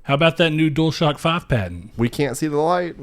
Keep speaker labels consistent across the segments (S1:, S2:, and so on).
S1: How about that new Dualshock 5 patent?
S2: We can't see the light.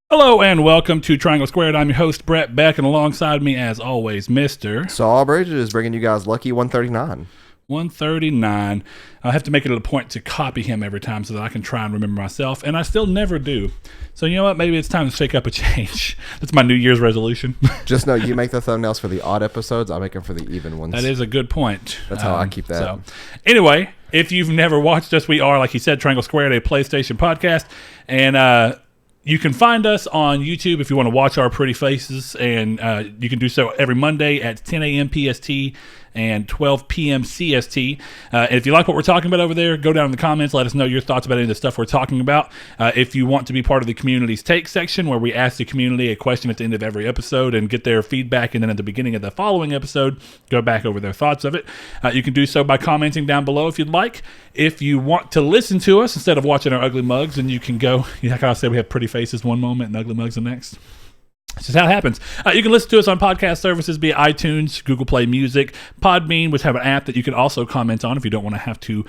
S1: Hello and welcome to Triangle Squared. I'm your host, Brett Beck, and alongside me, as always, Mr.
S2: Saul Bridges bringing you guys Lucky 139.
S1: 139. I have to make it a point to copy him every time so that I can try and remember myself, and I still never do. So you know what? Maybe it's time to shake up a change. That's my New Year's resolution.
S2: Just know you make the thumbnails for the odd episodes. I make them for the even ones.
S1: That is a good point.
S2: That's how I keep that.
S1: So, anyway, if you've never watched us, we are, like he said, Triangle Squared, a PlayStation podcast, and you can find us on YouTube if you want to watch our pretty faces, and you can do so every Monday at 10 a.m. PST and 12 p.m. CST. And if you like what we're talking about over there, go down in the comments. Let us know your thoughts about any of the stuff we're talking about. If you want to be part of the Community's Take section, where we ask the community a question at the end of every episode and get their feedback, and then at the beginning of the following episode, go back over their thoughts of it. You can do so by commenting down below if you'd like. If you want to listen to us instead of watching our ugly mugs, then you can go, like I said, we have pretty faces one moment and ugly mugs the next. It's just how it happens. You can listen to us on podcast services via iTunes, Google Play Music, Podbean, which have an app that you can also comment on if you don't want to have to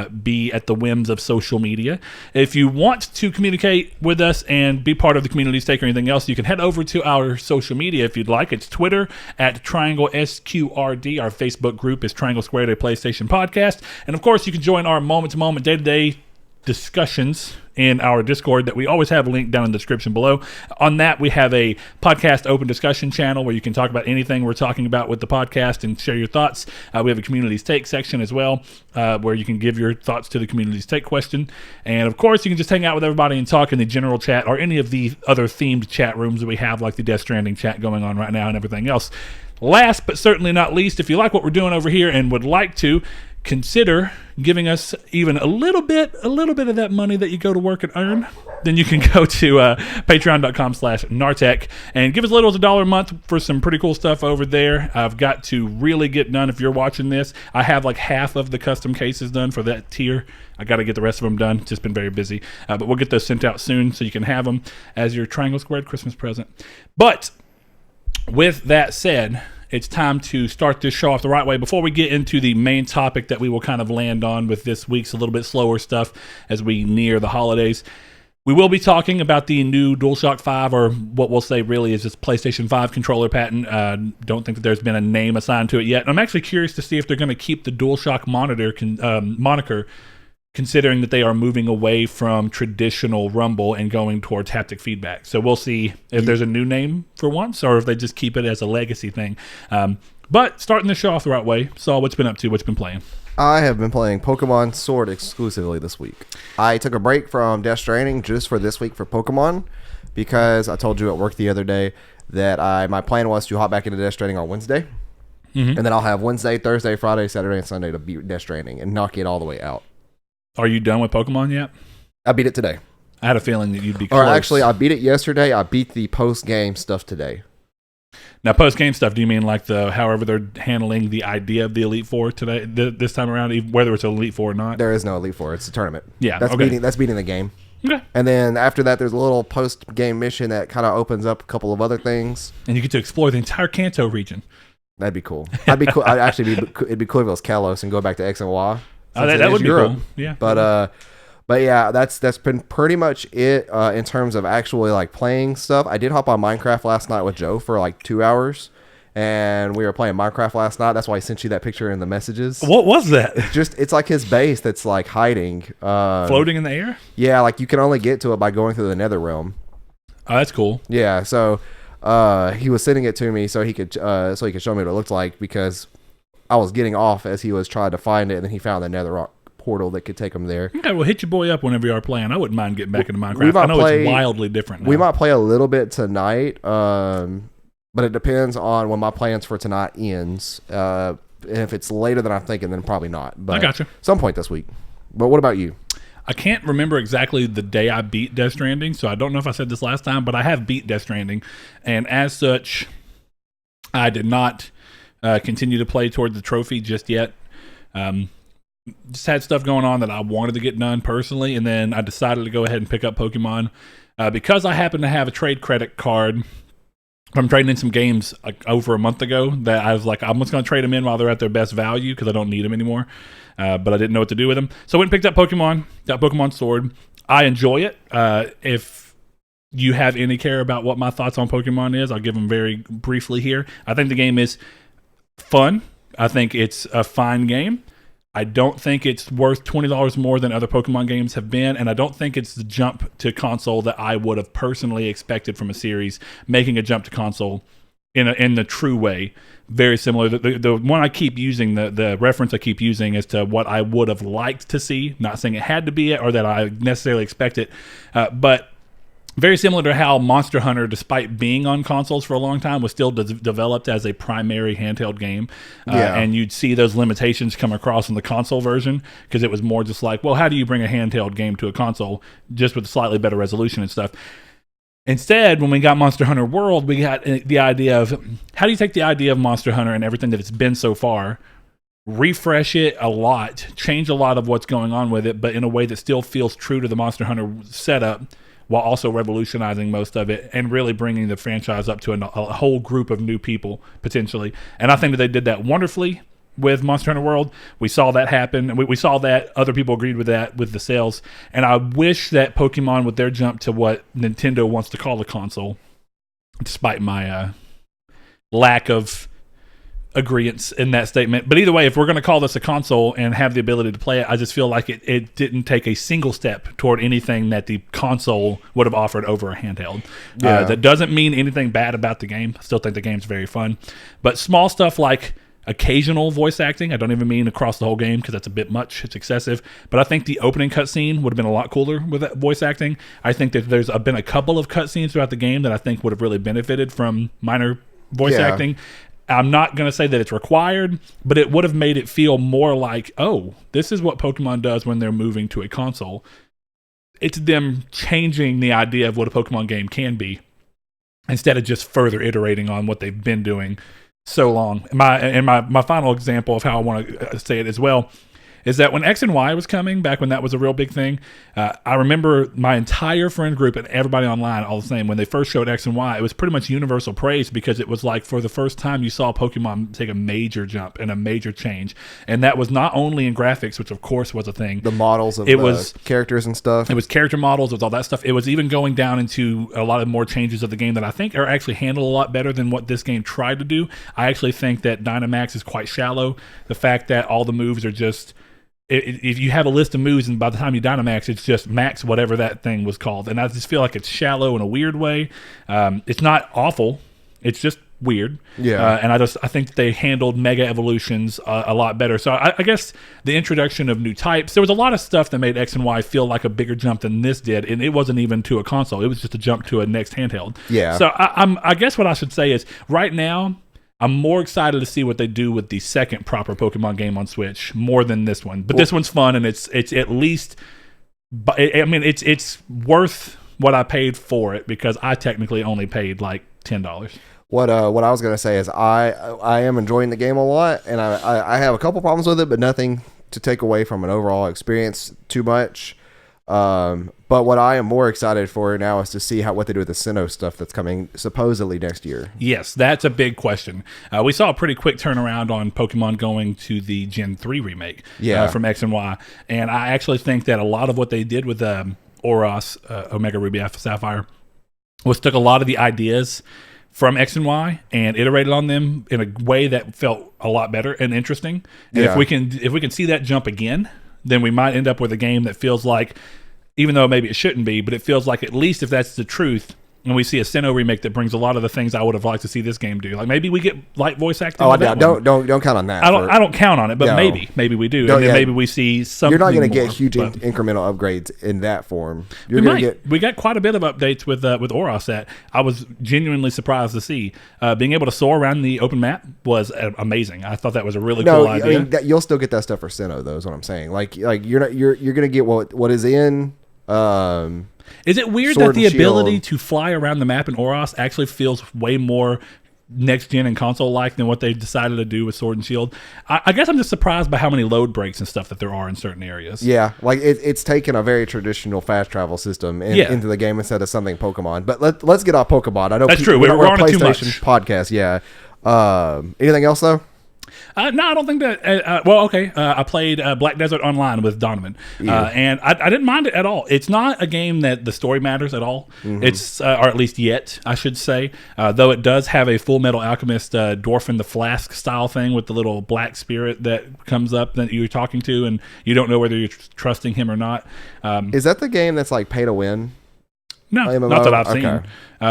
S1: be at the whims of social media. If you want to communicate with us and be part of the Community's Take or anything else, you can head over to our social media if you'd like. It's Twitter at Triangle SQRD. Our Facebook group is Triangle Squared, a PlayStation podcast. And of course, you can join our moment-to-moment, day-to-day discussions in our Discord that we always have linked down in the description below. On that, we have a podcast open discussion channel where you can talk about anything we're talking about with the podcast and share your thoughts. We have a Community's Take section as well, where you can give your thoughts to the Community's Take question. And of course, you can just hang out with everybody and talk in the general chat or any of the other themed chat rooms that we have, like the Death Stranding chat going on right now and everything else. Last but certainly not least, if you like what we're doing over here and would like to, consider giving us even a little bit of that money that you go to work and earn, then you can go to patreon.com/Nartec and give us as little as $1 a month for some pretty cool stuff over there. I've got to really get done. If you're watching this, I have like half of the custom cases done for that tier. I got to get the rest of them done. It's just been very busy. But we'll get those sent out soon so you can have them as your Triangle Squared Christmas present. But with that said, it's time to start this show off the right way. Before we get into the main topic that we will kind of land on with this week's a little bit slower stuff as we near the holidays, we will be talking about the new Dualshock 5, or what we'll say really is this PlayStation 5 controller patent. Don't think that there's been a name assigned to it yet. I'm actually curious to see if they're going to keep the Dualshock moniker, considering that they are moving away from traditional rumble and going towards haptic feedback. So we'll see if there's a new name for once, or if they just keep it as a legacy thing. But starting the show off the right way, Saul, what's been up to? What's been playing?
S2: I have been playing Pokemon Sword exclusively this week. I took a break from Death Stranding just for this week for Pokemon, because I told you at work the other day that my plan was to hop back into Death Stranding on Wednesday. Mm-hmm. And then I'll have Wednesday, Thursday, Friday, Saturday, and Sunday to beat Death Stranding and knock it all the way out.
S1: Are you done with Pokemon yet?
S2: I beat it today.
S1: I had a feeling that you'd be close.
S2: Or actually, I beat it yesterday. I beat the post-game stuff today.
S1: Now, post-game stuff, do you mean like however they're handling the idea of the Elite Four today, this time around, whether it's an Elite Four or not?
S2: There is no Elite Four. It's a tournament.
S1: Yeah,
S2: that's
S1: okay.
S2: beating the game.
S1: Okay.
S2: And then after that, there's a little post-game mission that kind of opens up a couple of other things.
S1: And you get to explore the entire Kanto region.
S2: That'd be cool. It'd be cool if it was Kalos and go back to X and Y.
S1: Oh, that would be cool. Yeah.
S2: But yeah, that's been pretty much it in terms of actually like playing stuff. I did hop on Minecraft last night with Joe for like 2 hours, and we were playing Minecraft last night. That's why I sent you that picture in the messages.
S1: What was that?
S2: It's like his base that's like hiding,
S1: floating in the air.
S2: Yeah, like you can only get to it by going through the Nether realm.
S1: Oh, that's cool.
S2: Yeah, so he was sending it to me so he could show me what it looked like, because I was getting off as he was trying to find it, and then he found the Nether portal that could take him there.
S1: Okay, well, hit your boy up whenever you are playing. I wouldn't mind getting back into Minecraft. I know it's wildly different now.
S2: We might play a little bit tonight, but it depends on when my plans for tonight ends. And if it's later than I'm thinking, then probably not. But
S1: I gotcha.
S2: Some point this week. But what about you?
S1: I can't remember exactly the day I beat Death Stranding, so I don't know if I said this last time, but I have beat Death Stranding, and as such, I did not continue to play toward the trophy just yet. Just had stuff going on that I wanted to get done personally, and then I decided to go ahead and pick up Pokemon because I happen to have a trade credit card I'm trading in some games like over a month ago that I was like, I'm just going to trade them in while they're at their best value because I don't need them anymore. But I didn't know what to do with them. So I went and picked up Pokemon, got Pokemon Sword. I enjoy it. If you have any care about what my thoughts on Pokemon is, I'll give them very briefly here. I think the game is fun. I think it's a fine game. I don't think it's worth $20 more than other Pokemon games have been, and I don't think it's the jump to console that I would have personally expected from a series, making a jump to console in the true way. Very similar. The one I keep using, the reference I keep using as to what I would have liked to see, not saying it had to be it or that I necessarily expect it, but very similar to how Monster Hunter, despite being on consoles for a long time, was still developed as a primary handheld game. And you'd see those limitations come across in the console version because it was more just like, well, how do you bring a handheld game to a console just with slightly better resolution and stuff? Instead, when we got Monster Hunter World, we got the idea of how do you take the idea of Monster Hunter and everything that it's been so far, refresh it a lot, change a lot of what's going on with it, but in a way that still feels true to the Monster Hunter setup, while also revolutionizing most of it and really bringing the franchise up to a whole group of new people, potentially. And I think that they did that wonderfully with Monster Hunter World. We saw that happen. We saw that. Other people agreed with that with the sales. And I wish that Pokemon, with their jump to what Nintendo wants to call a console, despite my lack of agreeance in that statement. But either way, if we're going to call this a console and have the ability to play it, I just feel like it didn't take a single step toward anything that the console would have offered over a handheld. That doesn't mean anything bad about the game. I still think the game's very fun. But small stuff like occasional voice acting, I don't even mean across the whole game because that's a bit much. It's excessive. But I think the opening cutscene would have been a lot cooler with that voice acting. I think that there's been a couple of cutscenes throughout the game that I think would have really benefited from minor voice acting. I'm not going to say that it's required, but it would have made it feel more like, oh, this is what Pokemon does when they're moving to a console. It's them changing the idea of what a Pokemon game can be instead of just further iterating on what they've been doing so long. My final example of how I want to say it as well is that when X and Y was coming, back when that was a real big thing, I remember my entire friend group and everybody online all the same, when they first showed X and Y, it was pretty much universal praise because it was like for the first time you saw Pokemon take a major jump and a major change. And that was not only in graphics, which of course was a thing.
S2: The models of characters and stuff.
S1: It was character models, it was all that stuff. It was even going down into a lot of more changes of the game that I think are actually handled a lot better than what this game tried to do. I actually think that Dynamax is quite shallow. The fact that all the moves are just... If you have a list of moves and by the time you Dynamax, it's just max whatever that thing was called. And I just feel like it's shallow in a weird way. It's not awful. It's just weird.
S2: Yeah.
S1: And I think that they handled Mega Evolutions a lot better. So I guess the introduction of new types, there was a lot of stuff that made X and Y feel like a bigger jump than this did. And it wasn't even to a console. It was just a jump to a next handheld.
S2: Yeah.
S1: So I guess what I should say is right now, I'm more excited to see what they do with the second proper Pokemon game on Switch more than this one. But this one's fun, and it's at least, I mean, it's worth what I paid for it because I technically only paid like $10.
S2: What I was gonna say is I am enjoying the game a lot, and I have a couple problems with it, but nothing to take away from an overall experience too much. But what I am more excited for now is to see what they do with the Sinnoh stuff that's coming supposedly next year.
S1: Yes, that's a big question. We saw a pretty quick turnaround on Pokemon going to the Gen 3 remake from X and Y. And I actually think that a lot of what they did with Oros, Omega Ruby Alpha Sapphire, was took a lot of the ideas from X and Y and iterated on them in a way that felt a lot better and interesting. And if we can see that jump again, then we might end up with a game that feels like, even though maybe it shouldn't be, but it feels like at least if that's the truth, and we see a Sinnoh remake that brings a lot of the things I would have liked to see this game do. Like maybe we get light voice acting.
S2: Oh, don't count on that.
S1: I don't count on it, but maybe we do. And then maybe we see something.
S2: You're not going to get huge incremental upgrades in that form.
S1: We got quite a bit of updates with Oros that I was genuinely surprised to see. Being able to soar around the open map was amazing. I thought that was a really cool idea.
S2: I mean, you'll still get that stuff for Sinnoh, though. Is what I'm saying. Like you're going to get what is in.
S1: Is it weird that the ability to fly around the map in Oros actually feels way more next gen and console like than what they've decided to do with Sword and Shield. I guess I'm just surprised by how many load breaks and stuff that there are in certain areas.
S2: Yeah, like it's taken a very traditional fast travel system into the game instead of something Pokemon. But let's get off Pokemon. I know
S1: that's true. We're on it too much.
S2: Podcast. Yeah. Anything else though?
S1: No, I don't think that. Well, okay. I played Black Desert Online with Donovan, and I didn't mind it at all. It's not a game that the story matters at all. Mm-hmm. It's, or at least yet, I should say. Though it does have a Full Metal Alchemist Dwarf in the Flask style thing with the little black spirit that comes up that you're talking to, and you don't know whether you're trusting him or not.
S2: Is that the game that's like pay to win?
S1: No, MMO? Not that I've seen.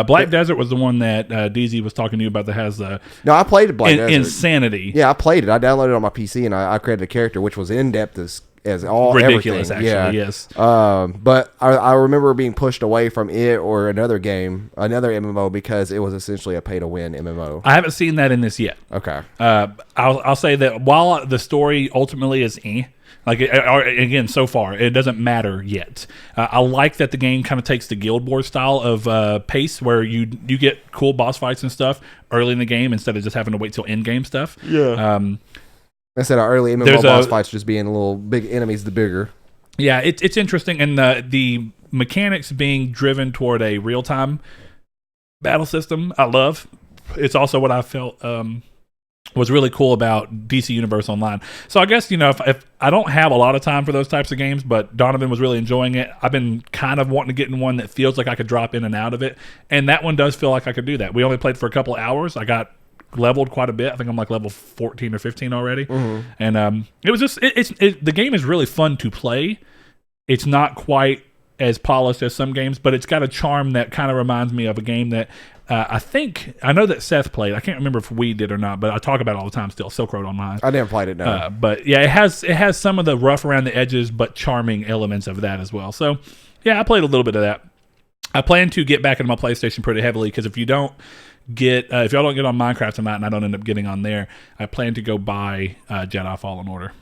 S1: Black Desert was the one that DZ was talking to you about that has
S2: no, I played Black Desert.
S1: Insanity.
S2: Yeah, I played it. I downloaded it on my PC and I created a character which was in depth as all
S1: ridiculous.
S2: Everything.
S1: Actually, yes.
S2: But I remember being pushed away from it or another MMO because it was essentially a pay to win MMO.
S1: I haven't seen that in this yet.
S2: Okay.
S1: I'll say that while the story ultimately is again, so far, it doesn't matter yet. I like that the game kind of takes the Guild Wars style of pace where you get cool boss fights and stuff early in the game instead of just having to wait till end-game stuff.
S2: Yeah. Instead of early MMO boss fights just being little big enemies, the bigger.
S1: Yeah, it's interesting. And the mechanics being driven toward a real-time battle system, I love. It's also what I felt... was really cool about DC Universe Online. So I guess, if I don't have a lot of time for those types of games, but Donovan was really enjoying it, I've been kind of wanting to get in one that feels like I could drop in and out of it. And that one does feel like I could do that. We only played for a couple of hours. I got leveled quite a bit. I think I'm like level 14 or 15 already. Mm-hmm. And it was just, the game is really fun to play. It's not quite as polished as some games, but it's got a charm that kind of reminds me of a game that I know that Seth played. I can't remember if we did or not, but I talk about it all the time still. Silk Road Online.
S2: I never played it, no.
S1: But yeah, it has some of the rough around the edges, but charming elements of that as well. So yeah, I played a little bit of that. I plan to get back into my PlayStation pretty heavily because if y'all don't get on Minecraft tonight and I don't end up getting on there, I plan to go buy Jedi Fallen Order.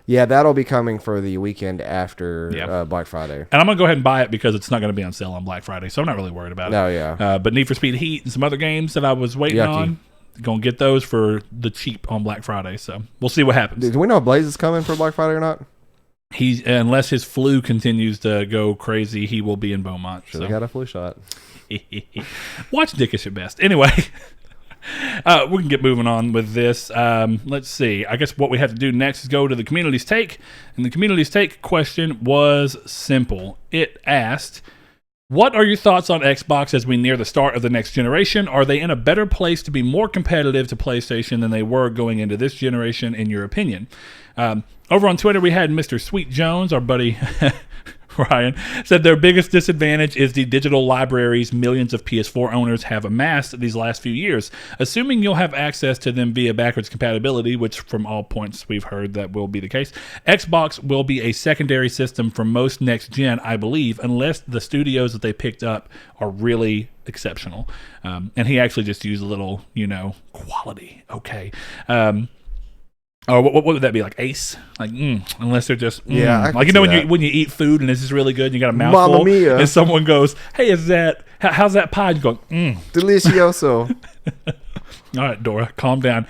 S2: Yeah, that'll be coming for the weekend after Black Friday.
S1: And I'm going to go ahead and buy it because it's not going to be on sale on Black Friday, so I'm not really worried about it.
S2: No, yeah.
S1: But Need for Speed Heat and some other games that I was waiting on, going to get those for the cheap on Black Friday, so we'll see what happens.
S2: Do we know if Blaze is coming for Black Friday or not?
S1: Unless his flu continues to go crazy, he will be in Beaumont.
S2: Should have got a flu shot.
S1: Watch dickish at best. Anyway... we can get moving on with this. Let's see. I guess what we have to do next is go to the community's take. And the community's take question was simple. It asked, what are your thoughts on Xbox as we near the start of the next generation? Are they in a better place to be more competitive to PlayStation than they were going into this generation, in your opinion? Over on Twitter, we had Mr. Sweet Jones, our buddy... Ryan said their biggest disadvantage is the digital libraries millions of PS4 owners have amassed these last few years. Assuming you'll have access to them via backwards compatibility, which from all points we've heard that will be the case, Xbox will be a secondary system for most next gen, I believe, unless the studios that they picked up are really exceptional. And he actually just used a little, quality. Okay. Or what would that be, like Ace? Like, unless they're just like when you eat food and it's just really good and you got a mouthful,
S2: Mamma mia.
S1: And someone goes, "Hey, how's that pie?" You go,
S2: delicioso.
S1: All right, Dora, calm down.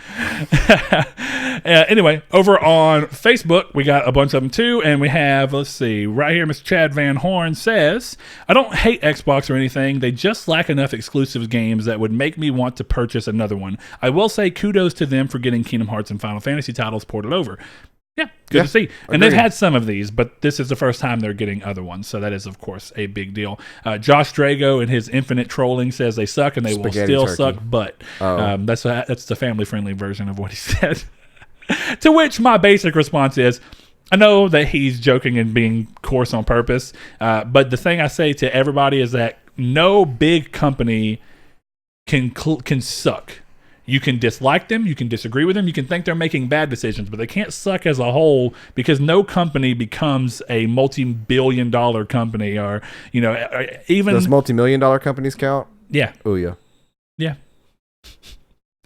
S1: Anyway, over on Facebook, we got a bunch of them too, and we have, let's see, right here, Mr. Chad Van Horn says, I don't hate Xbox or anything, they just lack enough exclusive games that would make me want to purchase another one. I will say kudos to them for getting Kingdom Hearts and Final Fantasy titles ported over. Yeah, good to see. And they've had some of these, but this is the first time they're getting other ones, so that is, of course, a big deal. Josh Drago and his infinite trolling says they suck and they will still suck, but that's the family-friendly version of what he said. To which my basic response is, I know that he's joking and being coarse on purpose, but the thing I say to everybody is that no big company can suck. You can dislike them, you can disagree with them, you can think they're making bad decisions, but they can't suck as a whole because no company becomes a multi-billion-dollar company or, even...
S2: Does multi-million-dollar companies count?
S1: Yeah.
S2: Oh, yeah.
S1: Yeah.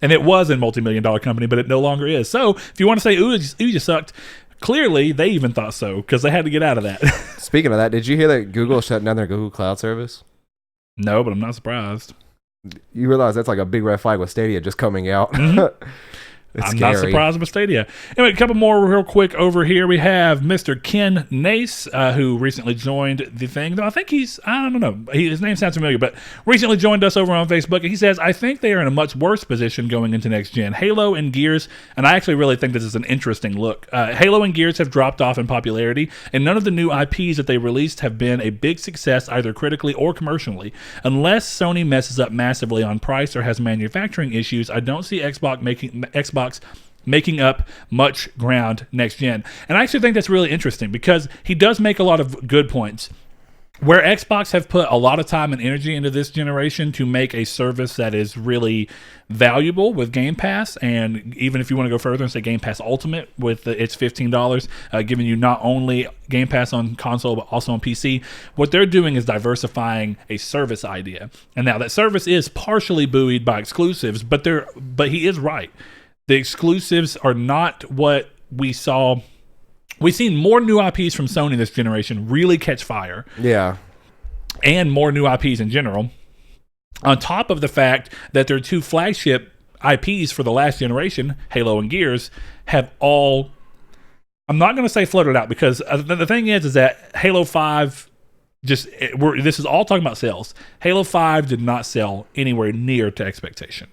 S1: And it was a multi-million-dollar company, but it no longer is. So if you want to say, ooh, you sucked, clearly they even thought so because they had to get out of that.
S2: Speaking of that, did you hear that Google shut down their Google Cloud service?
S1: No, but I'm not surprised.
S2: You realize that's like a big red flag with Stadia just coming out. It's
S1: I'm
S2: scary.
S1: not surprised with Stadia. Anyway, a couple more real quick over here. We have Mr. Ken Nace, who recently joined the thing. Though I think I don't know. His name sounds familiar, but recently joined us over on Facebook. He says, I think they are in a much worse position going into next gen. Halo and Gears, and I actually really think this is an interesting look. Halo and Gears have dropped off in popularity, and none of the new IPs that they released have been a big success either critically or commercially. Unless Sony messes up massively on price or has manufacturing issues, I don't see Xbox making up much ground next gen. And I actually think that's really interesting because he does make a lot of good points. Where Xbox have put a lot of time and energy into this generation to make a service that is really valuable with Game Pass, and even if you want to go further and say Game Pass Ultimate with its $15, giving you not only Game Pass on console but also on PC, what they're doing is diversifying a service idea. And now that service is partially buoyed by exclusives, but he is right. The exclusives are not what we saw. We've seen more new IPs from Sony this generation really catch fire.
S2: Yeah.
S1: And more new IPs in general. On top of the fact that their two flagship IPs for the last generation, Halo and Gears, have all, I'm not going to say floated out, because the thing is that Halo 5, this is all talking about sales. Halo 5 did not sell anywhere near to expectation.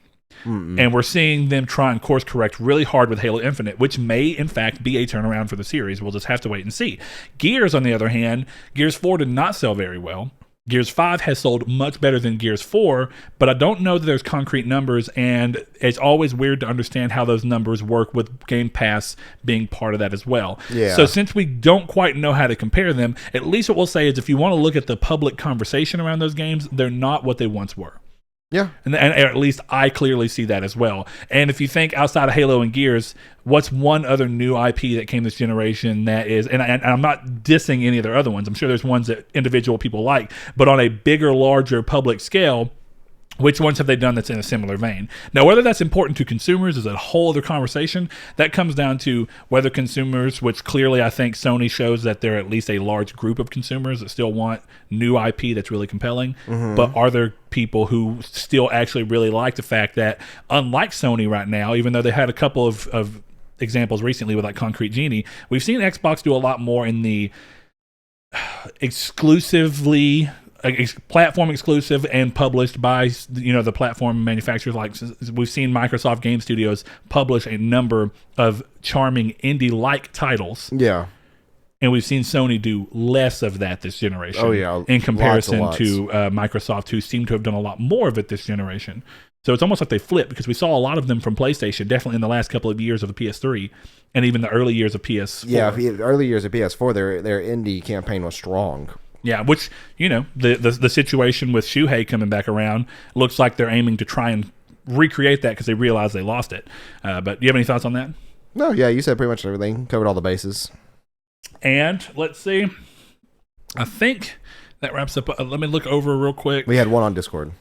S1: And we're seeing them try and course correct really hard with Halo Infinite, which may, in fact, be a turnaround for the series. We'll just have to wait and see. Gears, on the other hand, Gears 4 did not sell very well. Gears 5 has sold much better than Gears 4, but I don't know that there's concrete numbers, and it's always weird to understand how those numbers work with Game Pass being part of that as well.
S2: Yeah.
S1: So since we don't quite know how to compare them, at least what we'll say is if you want to look at the public conversation around those games, they're not what they once were.
S2: Yeah.
S1: And at least I clearly see that as well. And if you think outside of Halo and Gears, what's one other new IP that came this generation that is, and I'm not dissing any of their other ones. I'm sure there's ones that individual people like, but on a bigger, larger public scale, which ones have they done that's in a similar vein? Now, whether that's important to consumers is a whole other conversation. That comes down to whether consumers, which clearly I think Sony shows that they're at least a large group of consumers that still want new IP that's really compelling. But are there people who still actually really like the fact that, unlike Sony right now, even though they had a couple of examples recently with like Concrete Genie, we've seen Xbox do a lot more in the exclusively platform exclusive and published by the platform manufacturers. Like we've seen Microsoft Game Studios publish a number of charming indie-like titles.
S2: Yeah.
S1: And we've seen Sony do less of that this generation.
S2: Oh, yeah.
S1: In comparison
S2: Lots.
S1: to Microsoft, who seem to have done a lot more of it this generation. So it's almost like they flipped, because we saw a lot of them from PlayStation, definitely in the last couple of years of the PS3, and even the early years of PS4.
S2: Yeah, early years of PS4, their indie campaign was strong.
S1: Yeah, which, the situation with Shuhei coming back around looks like they're aiming to try and recreate that because they realize they lost it. But do you have any thoughts on that?
S2: No, yeah, you said pretty much everything. Covered all the bases.
S1: And let's see. I think that wraps up. Let me look over real quick.
S2: We had one on Discord.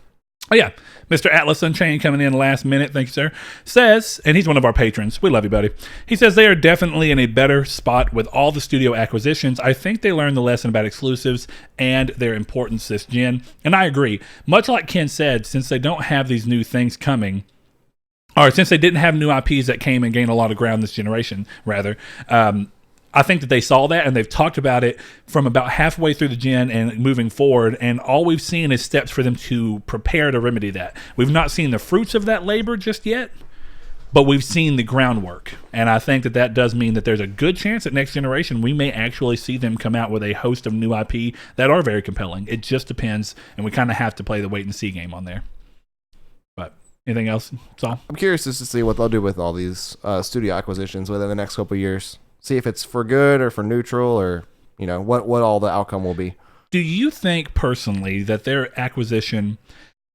S1: Oh, yeah. Mr. Atlas Unchained coming in last minute. Thank you, sir. Says, and he's one of our patrons. We love you, buddy. He says they are definitely in a better spot with all the studio acquisitions. I think they learned the lesson about exclusives and their importance this gen. And I agree. Much like Ken said, since they don't have these new things coming, or since they didn't have new IPs that came and gained a lot of ground this generation, rather, I think that they saw that, and they've talked about it from about halfway through the gen and moving forward, and all we've seen is steps for them to prepare to remedy that. We've not seen the fruits of that labor just yet, but we've seen the groundwork, and I think that does mean that there's a good chance that next generation we may actually see them come out with a host of new IP that are very compelling. It just depends, and we kind of have to play the wait-and-see game on there. But anything else, Saul?
S2: I'm curious just to see what they'll do with all these studio acquisitions within the next couple of years. See if it's for good or for neutral, or what all the outcome will be.
S1: Do you think personally that their acquisition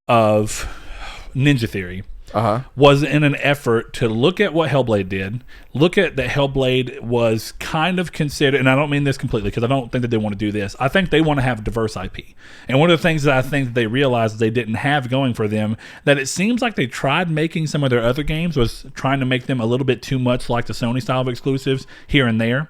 S1: of Ninja Theory was in an effort to look at what Hellblade did, look at that Hellblade was kind of considered, and I don't mean this completely because I don't think that they want to do this. I think they want to have a diverse IP. And one of the things that I think that they realized they didn't have going for them, that it seems like they tried making some of their other games, was trying to make them a little bit too much like the Sony style of exclusives here and there.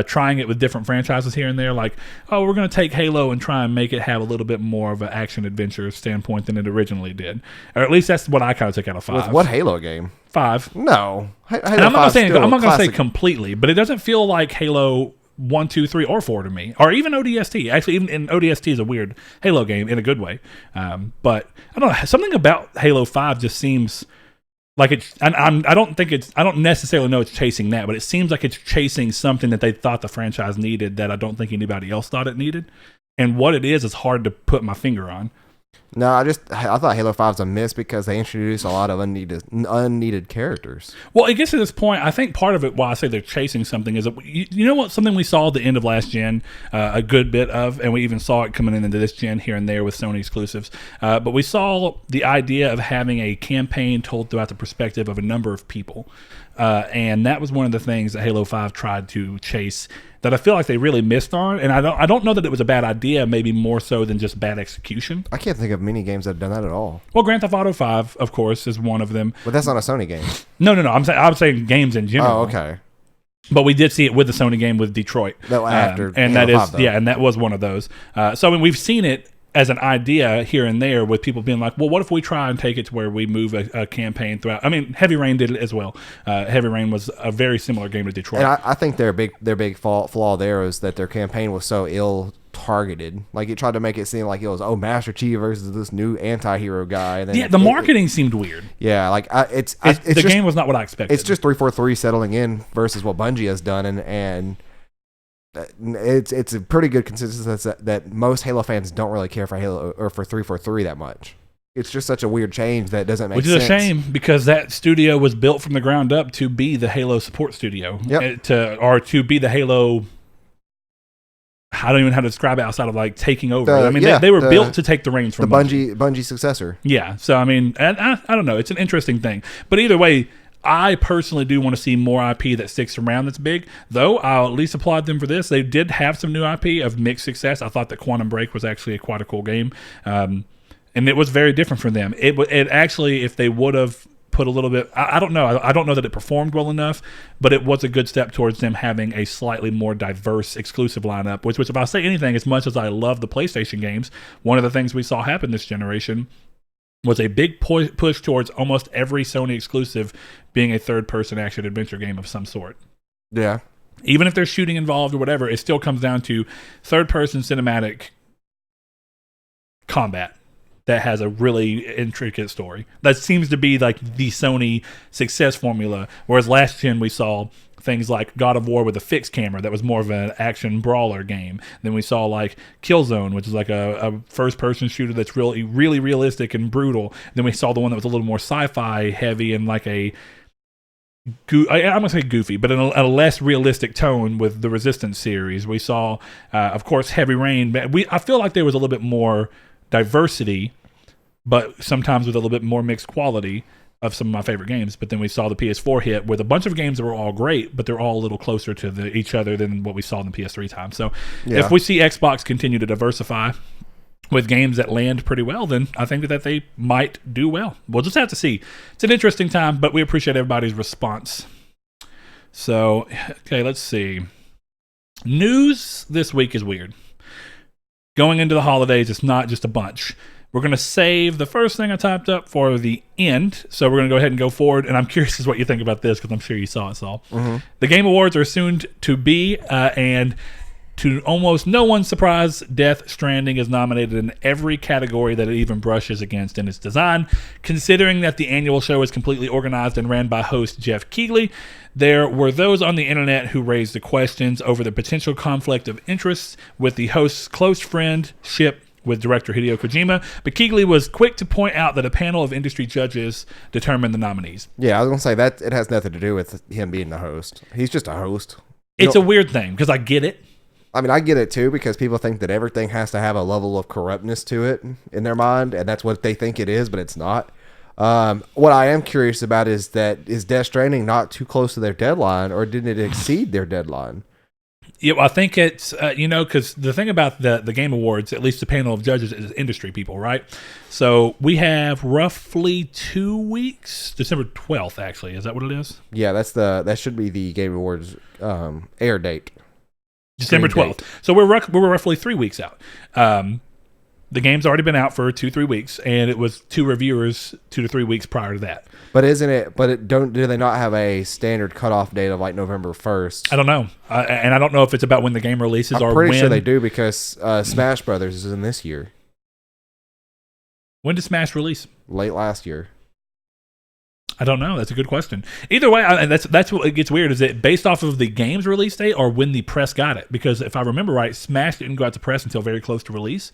S1: trying it with different franchises here and there. Like, oh, we're going to take Halo and try and make it have a little bit more of an action-adventure standpoint than it originally did. Or at least that's what I kind of took out of 5.
S2: With what Halo game?
S1: 5.
S2: No.
S1: And I'm not going to say completely, but it doesn't feel like Halo 1, 2, 3, or 4 to me, or even ODST. Actually, even in ODST is a weird Halo game in a good way. But I don't know, something about Halo 5 just seems like it's. I don't necessarily know it's chasing that, but it seems like it's chasing something that they thought the franchise needed that I don't think anybody else thought it needed. And what it is hard to put my finger on.
S2: No, I thought Halo 5's a miss because they introduced a lot of unneeded characters.
S1: Well, it gets to this point. I think part of it, why I say they're chasing something, is that you know what? Something we saw at the end of last gen, a good bit of, and we even saw it coming into this gen here and there with Sony exclusives. But we saw the idea of having a campaign told throughout the perspective of a number of people, and that was one of the things that Halo 5 tried to chase. That I feel like they really missed on, and I don't know that it was a bad idea. Maybe more so than just bad execution.
S2: I can't think of many games that have done that at all.
S1: Well, Grand Theft Auto 5, of course, is one of them.
S2: But that's not a Sony game.
S1: No. I'm saying games in general.
S2: Oh, okay.
S1: But we did see it with the Sony game with Detroit.
S2: After
S1: and
S2: Halo
S1: that is
S2: 5, though.
S1: and that was one of those. So I mean, we've seen it as an idea here and there with people being like, well, what if we try and take it to where we move a campaign throughout? I mean, Heavy Rain did it as well. Heavy Rain was a very similar game to Detroit.
S2: And I think their big flaw there is that their campaign was so ill targeted. Like, it tried to make it seem like it was, Master Chief versus this new anti-hero guy. And then
S1: the marketing seemed weird.
S2: Yeah, like
S1: the game was not what I expected.
S2: It's just 343 settling in versus what Bungie has done, and it's a pretty good consensus that most Halo fans don't really care for Halo or for 343 that much. It's just such a weird change that doesn't make sense.
S1: Which is a shame, because that studio was built from the ground up to be the Halo support studio.
S2: Yep.
S1: To be the Halo. I don't even know how to describe it outside of like taking over. They were built to take the reins from
S2: the Bungie successor.
S1: Yeah. So I mean, I don't know. It's an interesting thing, but either way, I personally do want to see more IP that sticks around that's big, though I'll at least applaud them for this. They did have some new IP of mixed success. I thought that Quantum Break was actually quite a cool game, and it was very different from them. It actually, if they would have put a little bit, I don't know. I don't know that it performed well enough, but it was a good step towards them having a slightly more diverse exclusive lineup, which if I say anything, as much as I love the PlayStation games, one of the things we saw happen this generation was a big push towards almost every Sony exclusive being a third-person action-adventure game of some sort.
S2: Yeah.
S1: Even if there's shooting involved or whatever, it still comes down to third-person cinematic combat that has a really intricate story. That seems to be like the Sony success formula, whereas last gen we saw things like God of War with a fixed camera that was more of an action brawler game. Then we saw like Killzone, which is like a first-person shooter that's really, really realistic and brutal. Then we saw the one that was a little more sci-fi heavy and like I'm going to say goofy, but in a less realistic tone with the Resistance series. We saw, of course, Heavy Rain. I feel like there was a little bit more diversity, but sometimes with a little bit more mixed quality of some of my favorite games. But then we saw the PS4 hit with a bunch of games that were all great, but they're all a little closer to each other than what we saw in the PS3 time. So if we see Xbox continue to diversify with games that land pretty well, then I think that they might do well. We'll just have to see. It's an interesting time, but we appreciate everybody's response. So, okay, let's see. News this week is weird. Going into the holidays, it's not just a bunch. We're going to save the first thing I typed up for the end, so we're going to go ahead and go forward, and I'm curious as what you think about this, because I'm sure you saw it, Saul. Mm-hmm. The Game Awards are soon to be, and to almost no one's surprise, Death Stranding is nominated in every category that it even brushes against in its design. Considering that the annual show is completely organized and ran by host Jeff Keighley, there were those on the internet who raised the questions over the potential conflict of interests with the host's close friendship with director Hideo Kojima, but Keighley was quick to point out that a panel of industry judges determined the nominees.
S2: Yeah, I was going to say that it has nothing to do with him being the host. He's just a host.
S1: It's a weird thing, because I get it.
S2: I mean, I get it too, because people think that everything has to have a level of corruptness to it in their mind, and that's what they think it is, but it's not. What I am curious about is Death Stranding not too close to their deadline, or did it exceed their deadline?
S1: Yeah, well, I think it's, because the thing about the Game Awards, at least the panel of judges, is industry people, right? So we have roughly 2 weeks, December 12th, actually. Is that what it is?
S2: Yeah, that should be the Game Awards air date.
S1: December 12th. So we're roughly 3 weeks out. The game's already been out for 2-3 weeks, and it was 2 reviewers 2 to 3 weeks prior to that.
S2: But do they not have a standard cutoff date of like November 1st?
S1: I don't know. And I don't know if it's about when the game releases or when.
S2: I'm pretty sure they do, because Smash Brothers is in this year.
S1: When did Smash release?
S2: Late last year.
S1: I don't know. That's a good question. Either way, and that's what gets weird. Is it based off of the game's release date or when the press got it? Because if I remember right, Smash didn't go out to press until very close to release.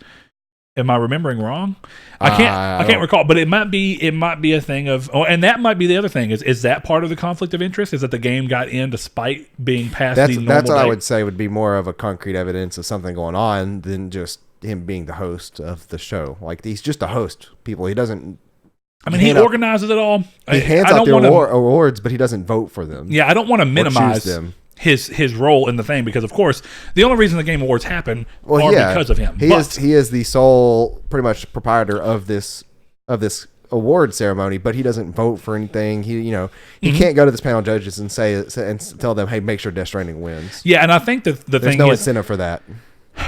S1: Am I remembering wrong? I can't recall, but it might be a thing of, and that might be the other thing. Is that part of the conflict of interest? Is that the game got in despite being past the normal
S2: That's what
S1: date?
S2: I would say would be more of a concrete evidence of something going on than just him being the host of the show. Like, he's just a host. People, he doesn't.
S1: I mean, he organizes it all.
S2: He hands out the awards, but he doesn't vote for them.
S1: Yeah, I don't want to minimize them. His role in the thing, because of course the only reason the Game Awards happen are because of him.
S2: He is the sole, pretty much, proprietor of this award ceremony, but he doesn't vote for anything. He can't go to this panel of judges and tell them, hey, make sure Death Stranding wins.
S1: Yeah, and I think there's
S2: no incentive for that.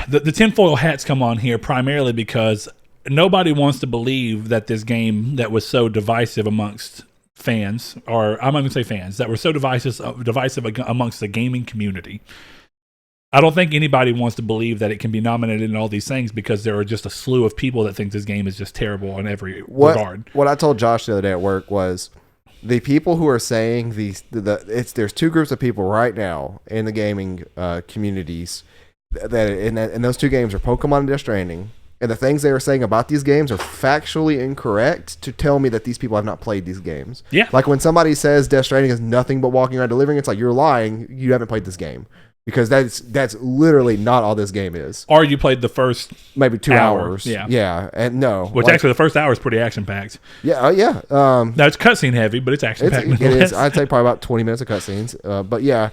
S1: The tinfoil hats come on here primarily because nobody wants to believe that this game that was so divisive amongst fans, or I'm not going to say fans, that were so divisive amongst the gaming community. I don't think anybody wants to believe that it can be nominated in all these things, because there are just a slew of people that think this game is just terrible in every regard.
S2: What I told Josh the other day at work was, the people who are saying there's 2 groups of people right now in the gaming communities and those 2 games are Pokemon and Death Stranding. And the things they are saying about these games are factually incorrect to tell me that these people have not played these games.
S1: Yeah.
S2: Like when somebody says Death Stranding is nothing but walking around delivering, it's like, you're lying. You haven't played this game. Because that's literally not all this game is.
S1: Or you played the first
S2: maybe 2 hours.
S1: Yeah.
S2: Yeah. And no.
S1: Which actually the first hour is pretty action-packed.
S2: Yeah. Yeah.
S1: Now it's cutscene heavy, but it's action-packed.
S2: It is. I'd say probably about 20 minutes of cutscenes. But yeah.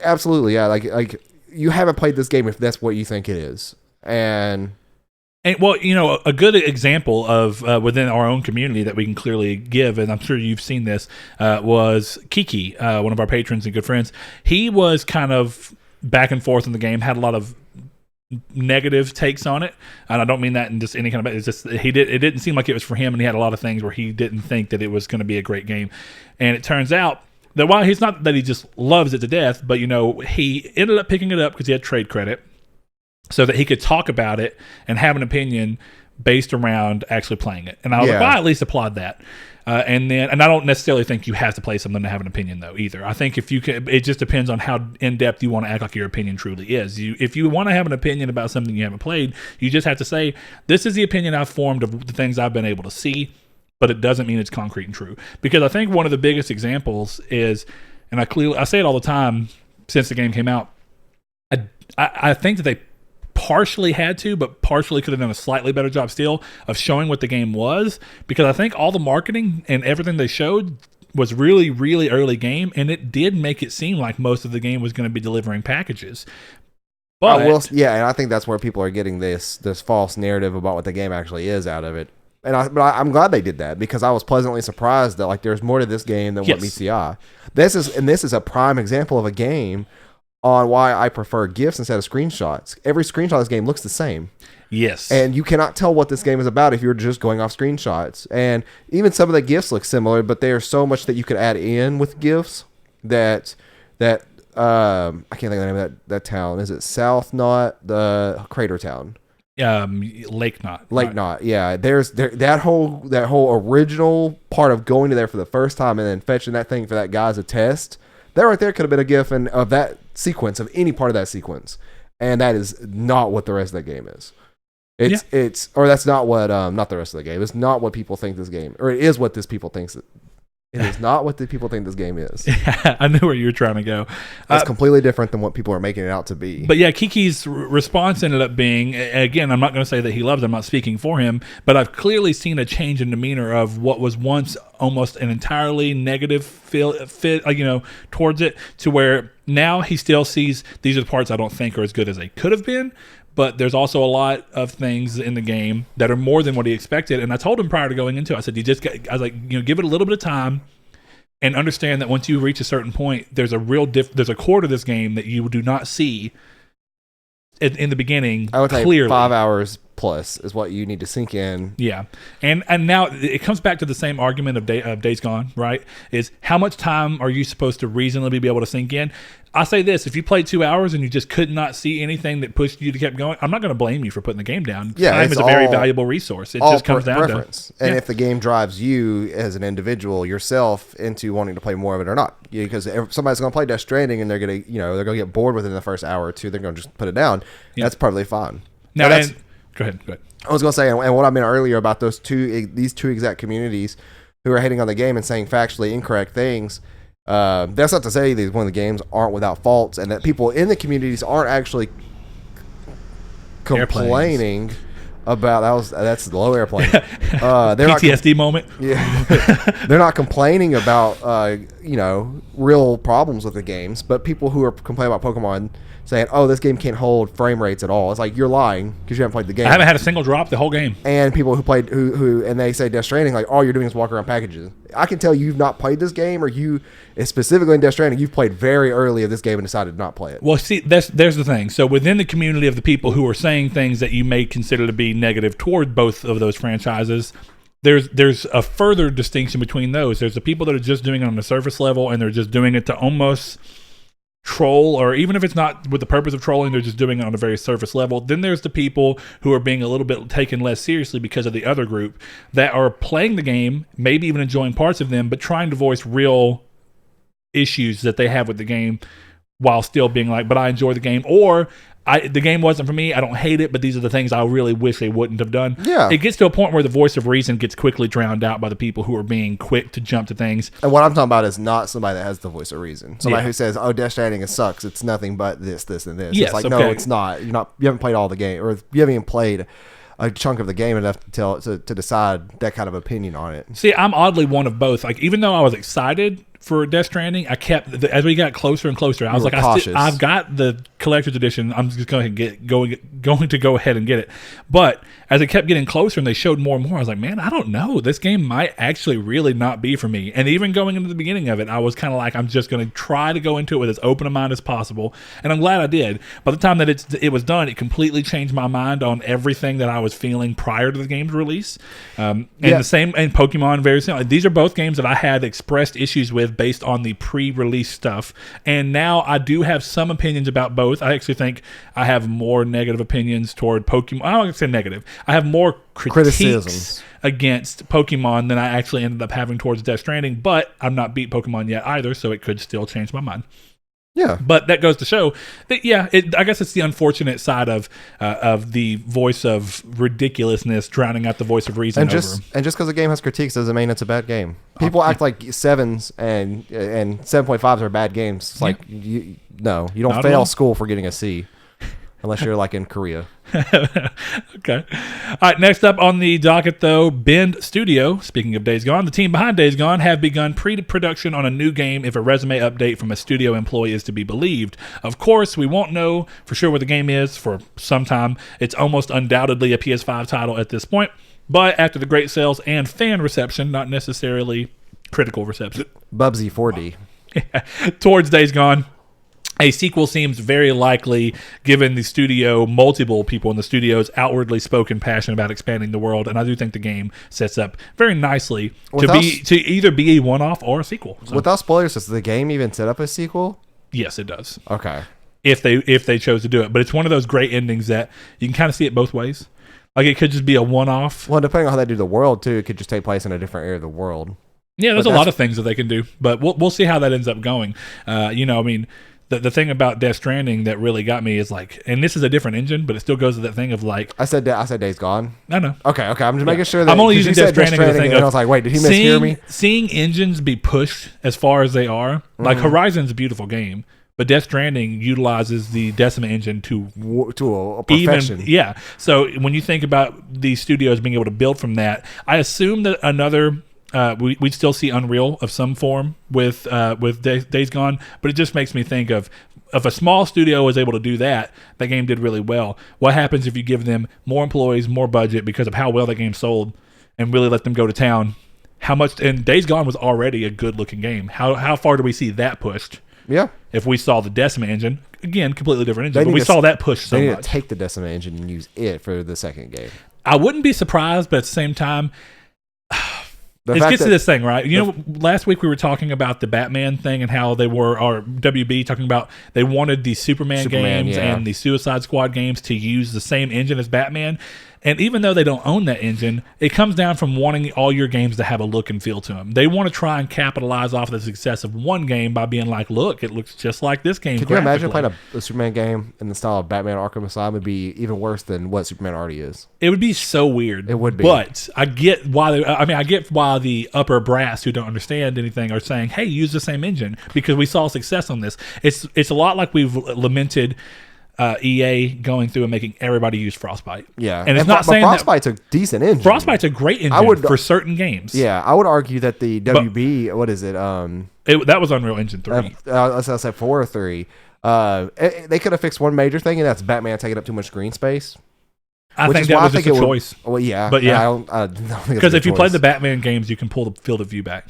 S2: Absolutely. Yeah. Like you haven't played this game if that's what you think it is. And
S1: well, a good example of within our own community that we can clearly give, and I'm sure you've seen this, was Kiki, one of our patrons and good friends. He was kind of back and forth in the game, had a lot of negative takes on it, and I don't mean that in just any kind of. It's just it didn't seem like it was for him, and he had a lot of things where he didn't think that it was going to be a great game, and it turns out that while he's not that he just loves it to death, but he ended up picking it up because he had trade credit, so that he could talk about it and have an opinion based around actually playing it. And I was like, well, I at least applaud that. And I don't necessarily think you have to play something to have an opinion, though, either. I think if you can, it just depends on how in-depth you want to act like your opinion truly is. If you want to have an opinion about something you haven't played, you just have to say, this is the opinion I've formed of the things I've been able to see, but it doesn't mean it's concrete and true. Because I think one of the biggest examples is, and I say it all the time since the game came out, I think that they partially had to, but partially could have done a slightly better job still of showing what the game was, because I think all the marketing and everything they showed was really, really early game, and it did make it seem like most of the game was going to be delivering packages. But
S2: and I think that's where people are getting this false narrative about what the game actually is out of it. But I'm glad they did that, because I was pleasantly surprised that there's more to this game than what meets the eye. This is a prime example of a game on why I prefer GIFs instead of screenshots. Every screenshot of this game looks the same.
S1: Yes.
S2: And you cannot tell what this game is about if you're just going off screenshots. And even some of the GIFs look similar, but there's so much that you could add in with GIFs that I can't think of the name of that town. Is it South Knot, the Crater Town?
S1: Lake Knot.
S2: Lake Knot, yeah. There's that whole original part of going to there for the first time and then fetching that thing for that guy as a test. That right there could have been a GIF of that sequence, of any part of that sequence, and that is not what the rest of the game is. That's not what not the rest of the game. It's not what people think this game, or it is what this people thinks. It is not what the people think this game is.
S1: I knew where you were trying to go.
S2: It's completely different than what people are making it out to be.
S1: But yeah, Kiki's response ended up being, again, I'm not going to say that he loves it, I'm not speaking for him, but I've clearly seen a change in demeanor of what was once almost an entirely negative fit towards it, to where now he still sees these are the parts I don't think are as good as they could have been. But there's also a lot of things in the game that are more than what he expected. And I told him prior to going into it, I said, give it a little bit of time. and understand that once you reach a certain point, there's a real there's a core to this game that you do not see in the beginning.
S2: I would
S1: clearly.
S2: say 5 hours plus is what you need to sink in.
S1: Yeah, and now it comes back to the same argument of Days Gone, right? Is how much time are you supposed to reasonably be able to sink in? I say this: if you played 2 hours and you just could not see anything that pushed you to keep going, I'm not going to blame you for putting the game down.
S2: Yeah,
S1: time is a very valuable resource. It just comes down
S2: preference. And if the game drives you as an individual yourself into wanting to play more of it or not, because somebody's going to play Death Stranding and they're going to, they're going to get bored within the first hour or two, they're going to just put it down. Yeah. That's perfectly fine.
S1: Now, go ahead.
S2: I was going to say, and what I meant earlier about these two exact communities who are hating on the game and saying factually incorrect things. That's not to say that one of the games aren't without faults, and that people in the communities aren't actually complaining about that's the low airplane.
S1: PTSD moment.
S2: Yeah, they're not complaining about real problems with the games, but people who are complaining about Pokemon saying, "Oh, this game can't hold frame rates at all." It's like, you're lying because you haven't played the game.
S1: I haven't had a single drop the whole game.
S2: And people who played and they say Death Stranding, like, all you're doing is walk around packages. I can tell you've not played this game, or you specifically in Death Stranding, you've played very early of this game and decided to not play it.
S1: Well, see, there's the thing. So within the community of the people who are saying things that you may consider to be negative toward both of those franchises, there's a further distinction between those. There's the people that are just doing it on the surface level, and they're just doing it to almost troll, or even if it's not with the purpose of trolling, they're just doing it on a very surface level. Then there's the people who are being a little bit taken less seriously because of the other group that are playing the game, maybe even enjoying parts of them, but trying to voice real issues that they have with the game while still being like, but I enjoy the game, or the game wasn't for me, I don't hate it, but these are the things I really wish they wouldn't have done.
S2: Yeah.
S1: It gets to a point where the voice of reason gets quickly drowned out by the people who are being quick to jump to things.
S2: And what I'm talking about is not somebody that has the voice of reason. Somebody who says, "Oh, Death Stranding sucks. It's nothing but this, and this."
S1: Yes,
S2: it's like, no, it's not. You haven't played all the game, or you haven't even played a chunk of the game enough to decide that kind of opinion on it.
S1: See, I'm oddly one of both. Like, even though I was excited for Death Stranding, I kept, as we got closer and closer, I was like, I've got the collector's edition. I'm just going to go ahead and get it. But as it kept getting closer and they showed more and more, I was like, man, I don't know. This game might actually really not be for me. And even going into the beginning of it, I was kind of like, I'm just going to try to go into it with as open a mind as possible. And I'm glad I did. By the time that it was done, it completely changed my mind on everything that I was feeling prior to the game's release. The same, and Pokemon, very similar. These are both games that I had expressed issues with based on the pre-release stuff, and now I do have some opinions about both. I actually think I have more negative opinions toward Pokemon. I don't want to say negative. I have more criticisms against Pokemon than I actually ended up having towards Death Stranding, but I'm not beat Pokemon yet either, so it could still change my mind.
S2: Yeah,
S1: but that goes to show that I guess it's the unfortunate side of the voice of ridiculousness drowning out the voice of reason. And just
S2: because a game has critiques doesn't mean it's a bad game. People act like 7s and 7.5s are bad games. It's like you don't fail school for getting a C. Unless you're like in Korea.
S1: Okay. All right, next up on the docket, though, Bend Studio, speaking of Days Gone, the team behind Days Gone have begun pre-production on a new game if a resume update from a studio employee is to be believed. Of course, we won't know for sure what the game is for some time. It's almost undoubtedly a PS5 title at this point, but after the great sales and fan reception, not necessarily critical reception.
S2: Bubsy 4D.
S1: Towards Days Gone, a sequel seems very likely, given the studio, multiple people in the studio's outwardly spoken passion about expanding the world, and I do think the game sets up very nicely to either be a one-off or a sequel. So,
S2: without spoilers, does the game even set up a sequel?
S1: Yes, it does.
S2: Okay.
S1: If they chose to do it, but it's one of those great endings that you can kind of see it both ways. Like, it could just be a one-off.
S2: Well, depending on how they do the world too, it could just take place in a different area of the world.
S1: Yeah, there's a lot of things that they can do, but we'll see how that ends up going. The thing about Death Stranding that really got me is like, and this is a different engine, but it still goes to that thing of like,
S2: I said Days Gone.
S1: I know.
S2: Okay. I'm just making sure that
S1: I'm only using Death Stranding as a thing.
S2: And I was like, wait, did he mishear me?
S1: Seeing engines be pushed as far as they are, like Horizon's a beautiful game, but Death Stranding utilizes the Decima engine to
S2: a perfection.
S1: So when you think about these studios being able to build from that, I assume that another. We'd still see Unreal of some form with Days Gone, but it just makes me think of if a small studio was able to do that game did really well. What happens if you give them more employees, more budget because of how well the game sold, and really let them go to town how much. And Days Gone was already a good looking game. How far do we see that pushed?
S2: Yeah.
S1: If we saw the Decima engine, again, completely different engine, but we saw that push so
S2: much. They need
S1: much.
S2: to take the Decima engine and use it for the second game.
S1: I wouldn't be surprised, but at the same time, it gets to this thing, right? You know, last week we were talking about the Batman thing and how they were, or WB talking about they wanted the Superman games and the Suicide Squad games to use the same engine as Batman. And even though they don't own that engine, it comes down from wanting all your games to have a look and feel to them. They want to try and capitalize off the success of one game by being like, look, it looks just like this game.
S2: Can you imagine playing a Superman game in the style of Batman Arkham Asylum? Would be even worse than what Superman already is.
S1: It would be so weird.
S2: It would be.
S1: But I get why I get why the upper brass who don't understand anything are saying, hey, use the same engine, because we saw success on this. It's a lot like we've lamented EA going through and making everybody use Frostbite.
S2: Yeah,
S1: and it's not saying
S2: Frostbite's a decent engine.
S1: Frostbite's a great engine for certain games.
S2: Yeah, I would argue that the WB, what is it?
S1: That was Unreal Engine 3.
S2: I said 4 or 3. They could have fixed one major thing, and that's Batman taking up too much screen space.
S1: I think that was just a choice.
S2: Well, yeah,
S1: but yeah, because if you play the Batman games, you can pull the field of view back.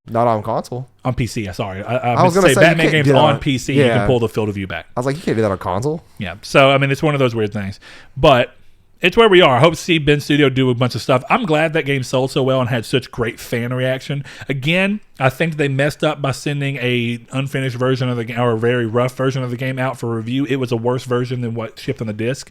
S2: Not on console.
S1: On PC, sorry. I was going to say Batman games on PC, you can pull the field of view back.
S2: I was like, you can't do that on console.
S1: Yeah. So, I mean, it's one of those weird things. But it's where we are. I hope to see Ben Studio do a bunch of stuff. I'm glad that game sold so well and had such great fan reaction. Again, I think they messed up by sending a unfinished version of the game, or a very rough version of the game out for review. It was a worse version than what shipped on the disc.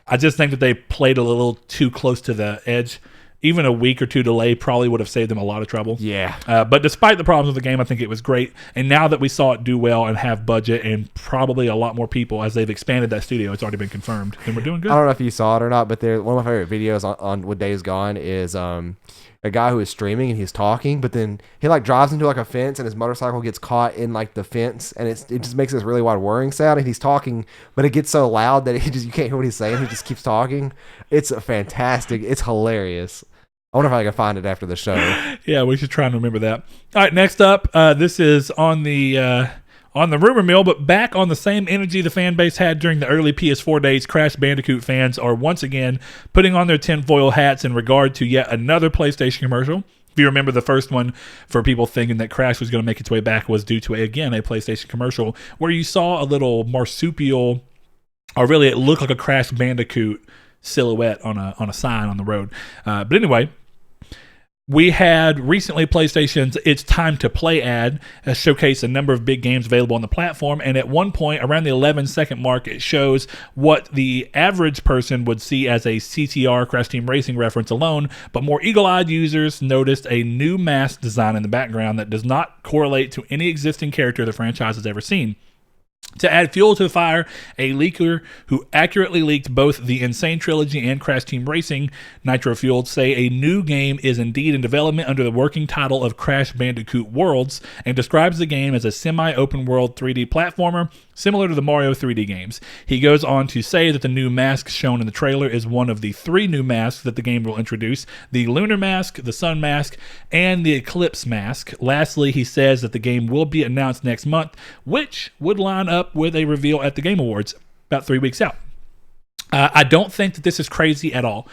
S1: I just think that they played a little too close to the edge. Even a week or two delay probably would have saved them a lot of trouble.
S2: Yeah.
S1: But despite the problems with the game, I think it was great. And now that we saw it do well and have budget and probably a lot more people as they've expanded that studio, it's already been confirmed, then we're doing good.
S2: I don't know if you saw it or not, but one of my favorite videos on with Days Gone is a guy who is streaming and he's talking, but then he like drives into like a fence and his motorcycle gets caught in like the fence, and it just makes this really loud whirring sound, and he's talking, but it gets so loud that you can't hear what he's saying. He just keeps talking. It's fantastic. It's hilarious. I wonder if I can find it after the show.
S1: Yeah, we should try and remember that. All right, next up, this is on the rumor mill, but back on the same energy the fan base had during the early PS4 days, Crash Bandicoot fans are once again putting on their tinfoil hats in regard to yet another PlayStation commercial. If you remember, the first one, for people thinking that Crash was going to make its way back, was due to, again, a PlayStation commercial where you saw a little marsupial, or really it looked like a Crash Bandicoot silhouette on a sign on the road. But anyway, we had recently PlayStation's It's Time to Play ad showcased a number of big games available on the platform, and at one point, around the 11-second mark, it shows what the average person would see as a CTR Crash Team Racing reference alone, but more eagle-eyed users noticed a new mask design in the background that does not correlate to any existing character the franchise has ever seen. To add fuel to the fire, a leaker who accurately leaked both the Insane Trilogy and Crash Team Racing Nitro Fueled say a new game is indeed in development under the working title of Crash Bandicoot Worlds, and describes the game as a semi-open world 3D platformer similar to the Mario 3D games. He goes on to say that the new mask shown in the trailer is one of the 3 new masks that the game will introduce: the Lunar Mask, the Sun Mask, and the Eclipse Mask. Lastly, he says that the game will be announced next month, which would line up with a reveal at the Game Awards about 3 weeks out. I don't think that this is crazy at all.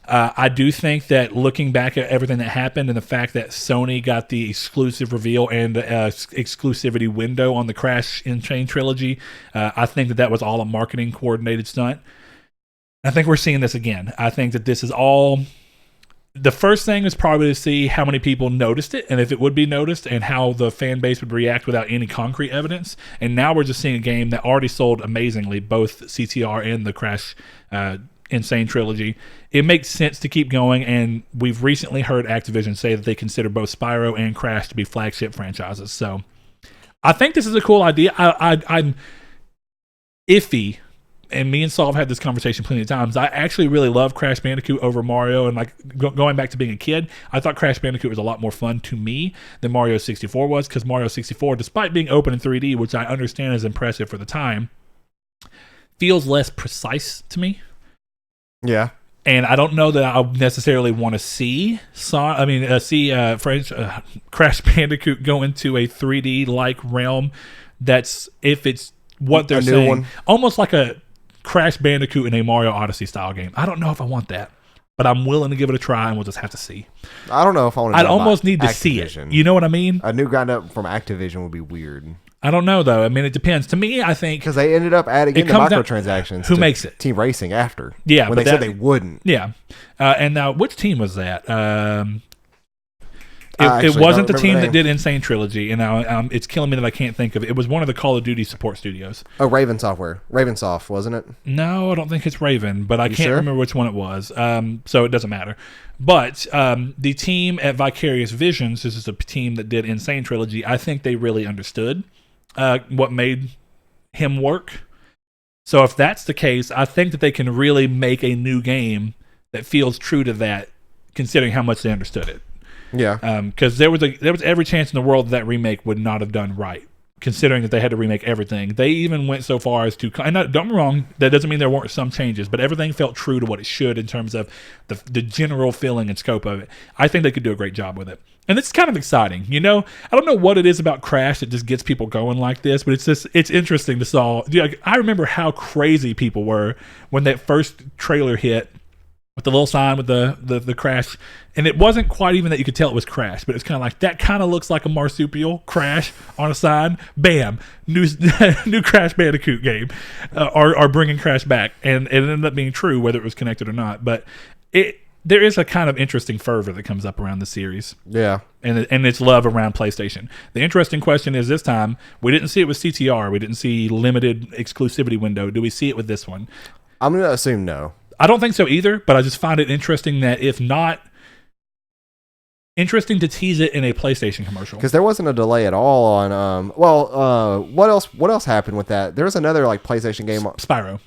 S1: I do think that looking back at everything that happened and the fact that Sony got the exclusive reveal and exclusivity window on the Crash Insane Trilogy, I think that was all a marketing coordinated stunt. I think we're seeing this again. I think that this is all... The first thing is probably to see how many people noticed it and if it would be noticed and how the fan base would react without any concrete evidence. And now we're just seeing a game that already sold amazingly, both CTR and the Crash Insane Trilogy. It makes sense to keep going, and we've recently heard Activision say that they consider both Spyro and Crash to be flagship franchises. So I think this is a cool idea. I'm iffy, and me and Saul have had this conversation plenty of times. I actually really love Crash Bandicoot over Mario, and like going back to being a kid, I thought Crash Bandicoot was a lot more fun to me than Mario 64 was, because Mario 64, despite being open in 3D, which I understand is impressive for the time, feels less precise to me.
S2: Yeah.
S1: And I don't know that I necessarily want to see Crash Bandicoot go into a 3D-like realm. That's if it's what they're saying. Almost like a Crash Bandicoot in a Mario Odyssey style game. I don't know if I want that. but I'm willing to give it a try, and we'll just have to see.
S2: I don't know if I want to.
S1: I'd almost need to see it. You know what I mean?
S2: A new ground up from Activision would be weird.
S1: I don't know, though. I mean, it depends. To me, I think...
S2: Because they ended up adding in the microtransactions.
S1: Who makes it?
S2: Team Racing after.
S1: Yeah.
S2: When they said they wouldn't.
S1: Yeah. And now, which team was that? It wasn't the team that did Insane Trilogy, and now it's killing me that I can't think of it. It was one of the Call of Duty support studios.
S2: Oh, Ravensoft, wasn't it?
S1: No, I don't think it's Raven, but I can't remember which one it was. So it doesn't matter. But the team at Vicarious Visions, this is a team that did Insane Trilogy, I think they really understood what made him work. So if that's the case, I think that they can really make a new game that feels true to that, considering how much they understood it.
S2: Yeah.
S1: Because there was every chance in the world that remake would not have done right, considering that they had to remake everything. They even went so far as to, and don't get me wrong, that doesn't mean there weren't some changes, but everything felt true to what it should in terms of the general feeling and scope of it. I think they could do a great job with it. And it's kind of exciting, you know? I don't know what it is about Crash that just gets people going like this, but it's interesting to saw. I remember how crazy people were when that first trailer hit with the little sign with the Crash, and it wasn't quite even that you could tell it was Crash, but it's kind of like, that kind of looks like a marsupial Crash on a sign. Bam, new Crash Bandicoot game, are bringing Crash back, and it ended up being true whether it was connected or not. But there is a kind of interesting fervor that comes up around the series.
S2: Yeah.
S1: And its love around PlayStation. The interesting question is, this time, we didn't see it with CTR. We didn't see limited exclusivity window. Do we see it with this one?
S2: I'm going to assume no. I
S1: don't think so either, but I just find it interesting that, if not, interesting to tease it in a PlayStation commercial.
S2: Because there wasn't a delay at all on, what else happened with that? There was another like PlayStation game.
S1: Spyro.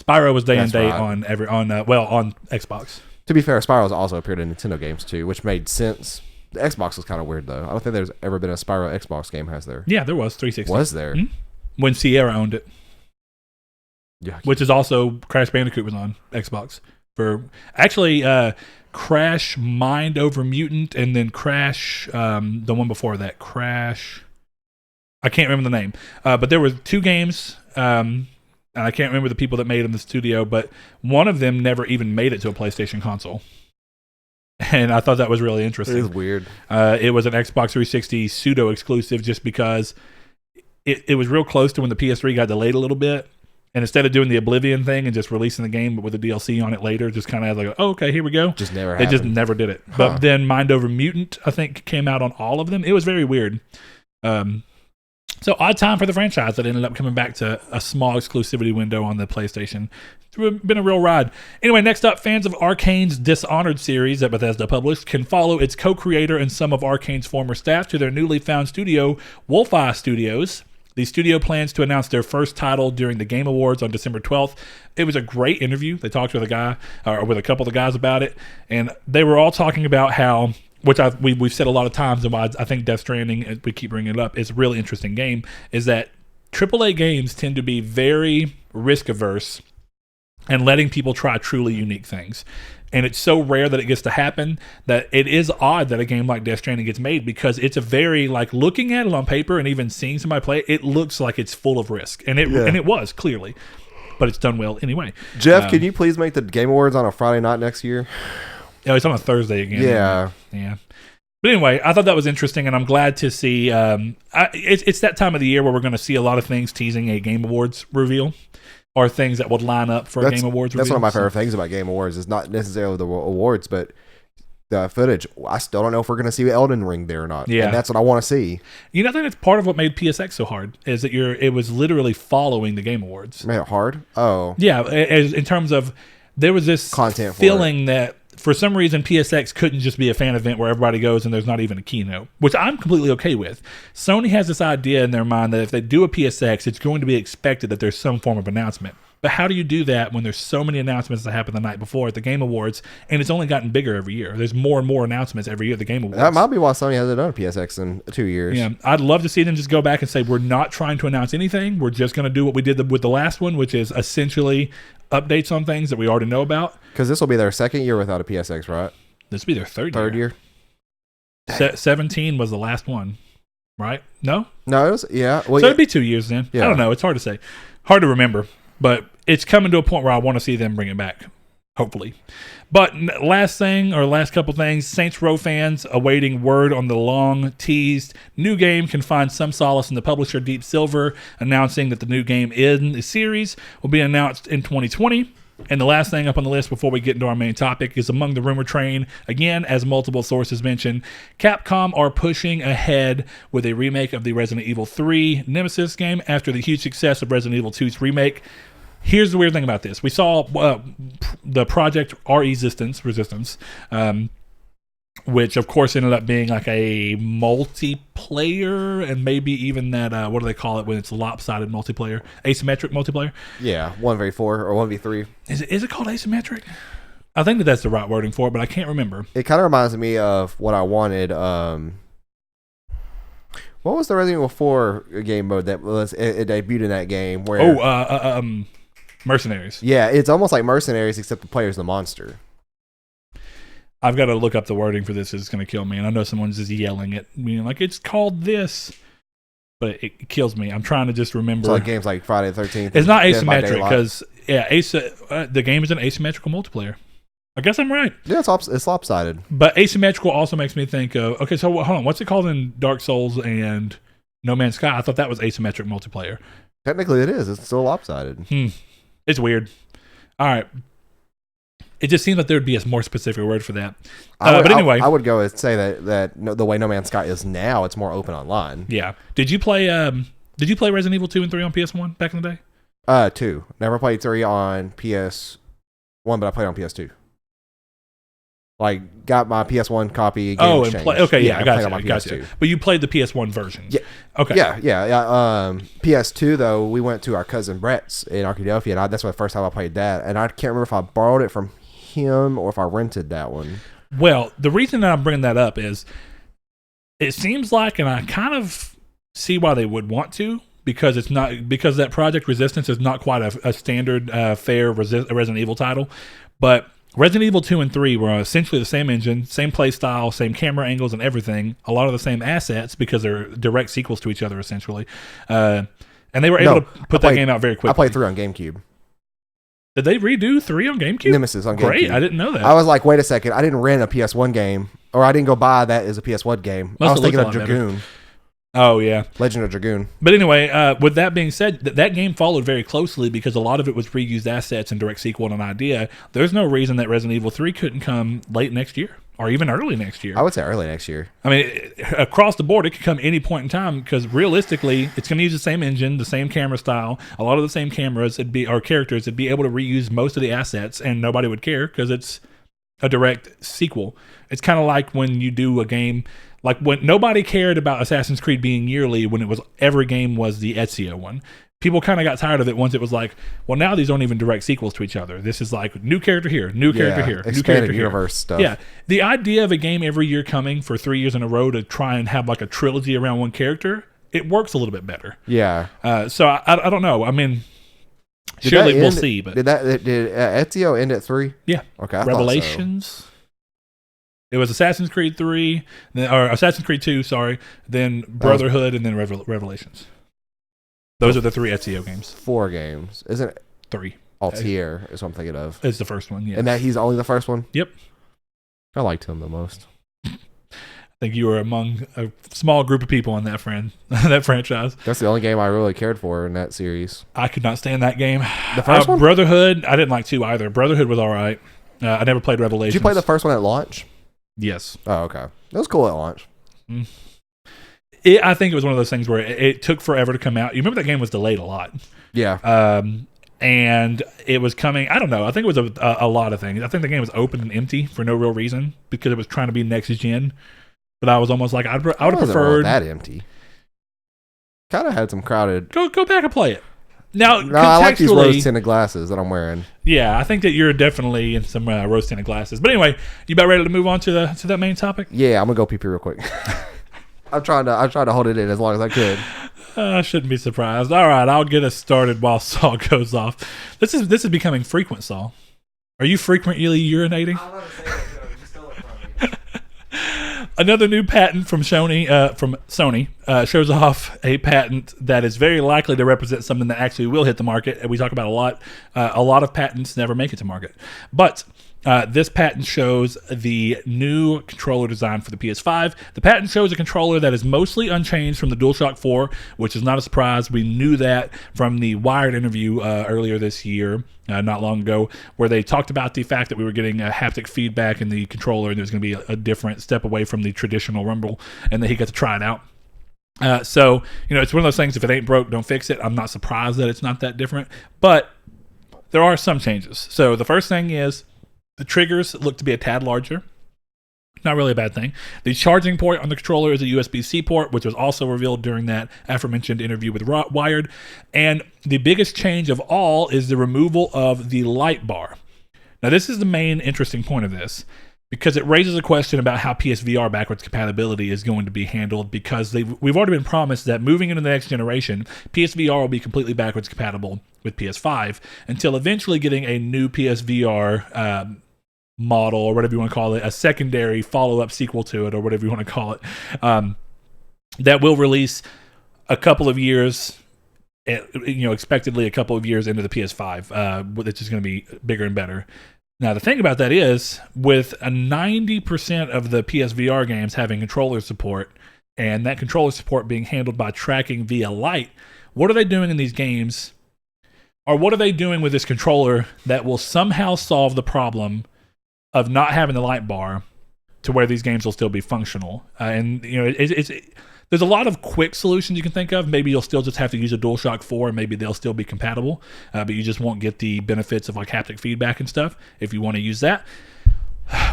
S1: Spyro was day and date on Xbox.
S2: To be fair, Spyro's also appeared in Nintendo games too, which made sense. The Xbox was kind of weird though. I don't think there's ever been a Spyro Xbox game, has there?
S1: Yeah, there was 360.
S2: Was there?
S1: Mm-hmm. When Sierra owned it.
S2: Yeah.
S1: Which is also Crash Bandicoot was on Xbox. For actually Crash Mind Over Mutant, and then Crash the one before that, Crash, I can't remember the name. But there were two games. And I can't remember the people that made them in the studio, but one of them never even made it to a PlayStation console. And I thought that was really interesting.
S2: It is weird.
S1: It was an Xbox 360 pseudo exclusive just because it was real close to when the PS3 got delayed a little bit. And instead of doing the Oblivion thing and just releasing the game, but with a DLC on it later, just kind of like, oh, okay, here we go.
S2: Just never
S1: happened. It just never did it. Huh. But then Mind Over Mutant, I think, came out on all of them. It was very weird. So odd time for the franchise that ended up coming back to a small exclusivity window on the PlayStation. It's been a real ride. Anyway, next up, fans of Arcane's Dishonored series that Bethesda published can follow its co-creator and some of Arcane's former staff to their newly found studio, Wolfeye Studios. The studio plans to announce their first title during the Game Awards on December 12th. It was a great interview. They talked with with a couple of the guys about it, and they were all talking about how, which we've said a lot of times, and why I think Death Stranding, we keep bringing it up, is a really interesting game, is that AAA games tend to be very risk averse and letting people try truly unique things. And it's so rare that it gets to happen that it is odd that a game like Death Stranding gets made, because it's a very, like, looking at it on paper and even seeing somebody play it looks like it's full of risk. And it was, clearly. But it's done well anyway.
S2: Jeff, can you please make the Game Awards on a Friday night next year?
S1: Yeah, it's on a Thursday again.
S2: Yeah.
S1: Yeah. But anyway, I thought that was interesting, and I'm glad to see. It's that time of the year where we're going to see a lot of things teasing a Game Awards reveal, or things that would line up for a Game Awards reveal.
S2: That's one of my favorite things about Game Awards. Is not necessarily the awards, but the footage. I still don't know if we're going to see Elden Ring there or not.
S1: Yeah.
S2: And that's what I want to see.
S1: You know, I think it's part of what made PSX so hard, is that it was literally following the Game Awards.
S2: Made it hard? Oh.
S1: Yeah, in terms of, there was this
S2: content
S1: feeling that for some reason PSX couldn't just be a fan event where everybody goes and there's not even a keynote, which I'm completely okay with. Sony has this idea in their mind that if they do a PSX, it's going to be expected that there's some form of announcement. But how do you do that when there's so many announcements that happen the night before at the Game Awards, and it's only gotten bigger every year? There's more and more announcements every year at the Game Awards.
S2: That might be why Sony hasn't done a PSX in 2 years.
S1: Yeah, I'd love to see them just go back and say, we're not trying to announce anything. We're just going to do what we did with the last one, which is essentially updates on things that we already know about.
S2: Because this will be their second year without a PSX, right?
S1: This will be their third
S2: year.
S1: 17 was the last one, right? No,
S2: it was, yeah. Well,
S1: so it'd be 2 years then. Yeah. I don't know. It's hard to say. Hard to remember. But it's coming to a point where I want to see them bring it back. hopefully. But last couple things, Saints Row fans awaiting word on the long-teased new game can find some solace in the publisher Deep Silver announcing that the new game in the series will be announced in 2020. And the last thing up on the list before we get into our main topic is among the rumor train. Again, as multiple sources mentioned, Capcom are pushing ahead with a remake of the Resident Evil 3 Nemesis game after the huge success of Resident Evil 2's remake. Here's the weird thing about this. We saw the project Resistance, which of course ended up being like a multiplayer and maybe even that, what do they call it when it's lopsided multiplayer? Asymmetric multiplayer?
S2: Yeah, 1v4 or 1v3.
S1: Is it called asymmetric? I think that's the right wording for it, but I can't remember.
S2: It kind of reminds me of what I wanted. What was the Resident Evil 4 game mode that was it debuted in that game? Where
S1: Mercenaries.
S2: Yeah, it's almost like Mercenaries, except the player's the monster.
S1: I've got to look up the wording for this. It's going to kill me. And I know someone's just yelling at me like, it's called this. But it kills me. I'm trying to just remember.
S2: So like games like Friday the 13th.
S1: It's not asymmetric because, the game is an asymmetrical multiplayer. I guess I'm right.
S2: Yeah, it's lopsided.
S1: But asymmetrical also makes me think of, okay, so hold on. What's it called in Dark Souls and No Man's Sky? I thought that was asymmetric multiplayer.
S2: Technically it is. It's still lopsided.
S1: It's weird. All right. It just seemed like there would be a more specific word for that. But anyway.
S2: I would go and say that the way No Man's Sky is now, it's more open online.
S1: Yeah. Did you play Resident Evil 2 and 3 on PS1 back in the day?
S2: 2. Never played 3 on PS1, but I played on PS2. Like, got my PS1 copy.
S1: I got you.
S2: PS2.
S1: But you played the PS1 version.
S2: Yeah.
S1: Okay.
S2: Yeah. PS2 though, we went to our cousin Brett's in Arkadelphia, and that's the first time I played that. And I can't remember if I borrowed it from him or if I rented that one.
S1: Well, the reason that I'm bringing that up is, it seems like, and I kind of see why they would want to, because that Project Resistance is not quite a standard fair Resident Evil title, but Resident Evil 2 and 3 were essentially the same engine, same play style, same camera angles and everything, a lot of the same assets because they're direct sequels to each other essentially. And they were able to put that game out very quickly.
S2: I played 3 on GameCube.
S1: Did they redo 3 on GameCube?
S2: Nemesis on GameCube.
S1: Great, I didn't know that.
S2: I was like, wait a second, I didn't rent a PS1 game, or I didn't go buy that as a PS1 game. I was thinking of Dragoon.
S1: Oh, yeah.
S2: Legend of Dragoon.
S1: But anyway, with that being said, that game followed very closely because a lot of it was reused assets and direct sequel and an idea. There's no reason that Resident Evil 3 couldn't come late next year or even early next year.
S2: I would say early next year.
S1: I mean, across the board, it could come any point in time because realistically, it's going to use the same engine, the same camera style, a lot of the same cameras, characters. It'd be able to reuse most of the assets and nobody would care because it's a direct sequel. It's kind of like when you do a game... Like when nobody cared about Assassin's Creed being yearly when every game was the Ezio one. People kind of got tired of it once it was like, well, now these aren't even direct sequels to each other. This is like new character here, new character here, new character here.
S2: Universe stuff.
S1: Yeah. The idea of a game every year coming for 3 years in a row to try and have like a trilogy around one character, it works a little bit better.
S2: Yeah.
S1: So I don't know. I mean, surely we'll see. But
S2: did Ezio end at 3?
S1: Yeah.
S2: Okay.
S1: Revelations. It was Assassin's Creed 3, or Assassin's Creed 2, sorry, then Brotherhood, and then Revelations. Those are the 3 Ezio games.
S2: 4 games. Isn't it?
S1: 3.
S2: Altair is what I'm thinking of.
S1: It's the first one, yeah.
S2: And that he's only the first one?
S1: Yep.
S2: I liked him the most.
S1: I think you were among a small group of people in that franchise.
S2: That's the only game I really cared for in that series.
S1: I could not stand that game.
S2: The first one?
S1: Brotherhood, I didn't like 2 either. Brotherhood was all right. I never played Revelations.
S2: Did you play the first one at launch?
S1: Yes.
S2: Oh, okay. It was cool at launch.
S1: I think it was one of those things where it took forever to come out. You remember that game was delayed a lot.
S2: Yeah.
S1: And it was coming, I don't know, I think it was a lot of things. I think the game was open and empty for no real reason because it was trying to be next gen. But I was almost like, I would have preferred...
S2: that empty. Kind of had some crowded...
S1: Go back and play it. Now,
S2: I like these rose-tinted glasses that I'm wearing.
S1: Yeah, I think that you're definitely in some rose-tinted glasses. But anyway, you about ready to move on to that main topic?
S2: Yeah, I'm gonna go pee real quick. I'm trying to hold it in as long as I could.
S1: I shouldn't be surprised. All right, I'll get us started while Saul goes off. This is becoming frequent, Saul. Are you frequently urinating?
S2: I'm not saying it, you stole it from me.
S1: Another new patent from Sony, shows off a patent that is very likely to represent something that actually will hit the market. And we talk about a lot. A lot of patents never make it to market, but this patent shows the new controller design for the PS5. The patent shows a controller that is mostly unchanged from the DualShock 4, which is not a surprise. We knew that from the Wired interview earlier this year, not long ago, where they talked about the fact that we were getting haptic feedback in the controller, and there's going to be a different step away from the traditional rumble, and that he got to try it out. So, it's one of those things, if it ain't broke, don't fix it. I'm not surprised that it's not that different, but there are some changes. So the first thing is, the triggers look to be a tad larger. Not really a bad thing. The charging port on the controller is a USB-C port, which was also revealed during that aforementioned interview with Wired. And the biggest change of all is the removal of the light bar. Now, this is the main interesting point of this, because it raises a question about how PSVR backwards compatibility is going to be handled, because we've already been promised that moving into the next generation, PSVR will be completely backwards compatible with PS5 until eventually getting a new PSVR model, or whatever you want to call it, a secondary follow-up sequel to it, or whatever you want to call it, that will release a couple of years, expectedly a couple of years into the PS5, which is going to be bigger and better. Now, the thing about that is, with 90% of the PSVR games having controller support, and that controller support being handled by tracking via light, what are they doing in these games, or what are they doing with this controller that will somehow solve the problem of not having the light bar to where these games will still be functional? There's a lot of quick solutions you can think of. Maybe you'll still just have to use a DualShock 4, and maybe they'll still be compatible, but you just won't get the benefits of like haptic feedback and stuff if you want to use that,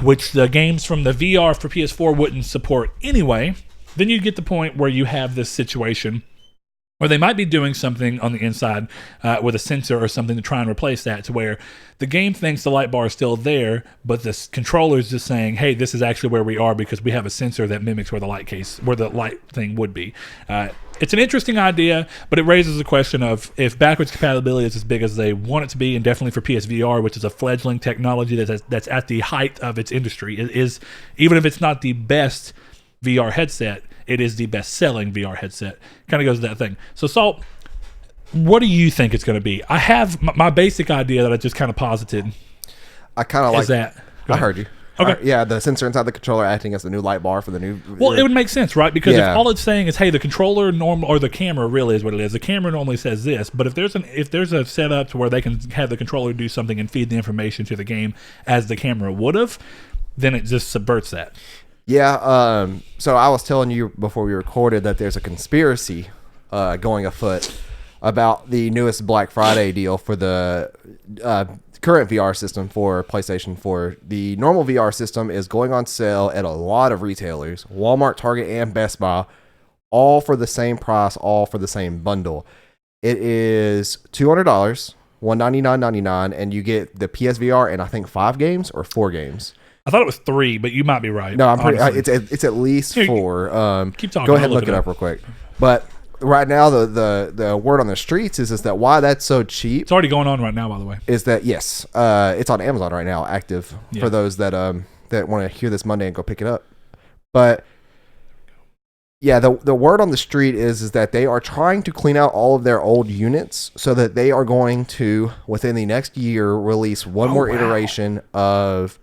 S1: which the games from the VR for PS4 wouldn't support anyway. Then you get the point where you have this situation or they might be doing something on the inside with a sensor or something to try and replace that, to where the game thinks the light bar is still there, but the controller is just saying, hey, this is actually where we are because we have a sensor that mimics where the light thing would be. It's an interesting idea, but it raises the question of if backwards compatibility is as big as they want it to be, and definitely for PSVR, which is a fledgling technology that's at the height of its industry. It is, even if it's not the best VR headset, it is the best-selling VR headset. Kind of goes to that thing. So, Salt, what do you think it's going to be? I have my basic idea that I just kind of posited.
S2: I kind of like
S1: that.
S2: I heard you.
S1: Okay.
S2: Yeah, the sensor inside the controller acting as the new light bar for the new...
S1: Well, it would make sense, right? Because if all it's saying is, hey, the controller or the camera really is what it is. The camera normally says this, but if there's a setup to where they can have the controller do something and feed the information to the game as the camera would have, then it just subverts that.
S2: Yeah, so I was telling you before we recorded that there's a conspiracy going afoot about the newest Black Friday deal for the current VR system for PlayStation 4. The normal VR system is going on sale at a lot of retailers, Walmart, Target, and Best Buy, all for the same price, all for the same bundle. It is $200, $199.99, and you get the PSVR and I think 5 games or 4 games.
S1: I thought it was 3, but you might be right.
S2: No, I'm pretty. It's at least 4.
S1: Keep talking.
S2: Go ahead and look it up real quick. But right now, the word on the streets is that why that's so cheap.
S1: It's already going on right now, by the way.
S2: Is that yes? It's on Amazon right now, active for those that want to hear this Monday and go pick it up. But yeah, the word on the street is that they are trying to clean out all of their old units so that they are going to, within the next year, release one more iteration of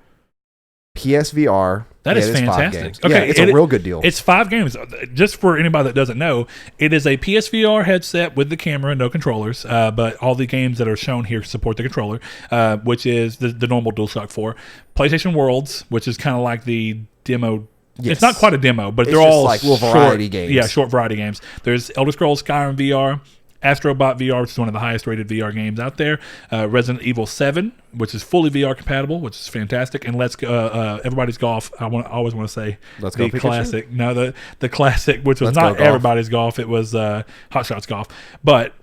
S2: PSVR.
S1: That is fantastic.
S2: Okay, yeah, it's a real good deal.
S1: It's 5 games. Just for anybody that doesn't know, it is a PSVR headset with the camera, no controllers, but all the games that are shown here support the controller, which is the normal DualShock 4. PlayStation Worlds, which is kind of like the demo. Yes. It's not quite a demo, but they're all
S2: like little variety games.
S1: Yeah, short variety games. There's Elder Scrolls Skyrim VR, Astrobot VR, which is one of the highest rated VR games out there. Resident Evil 7, which is fully VR compatible, which is fantastic. And Everybody's Golf. I always want to say
S2: Let's
S1: the
S2: Go
S1: classic. No, the classic, which was not Everybody's Golf. It was Hot Shots Golf. But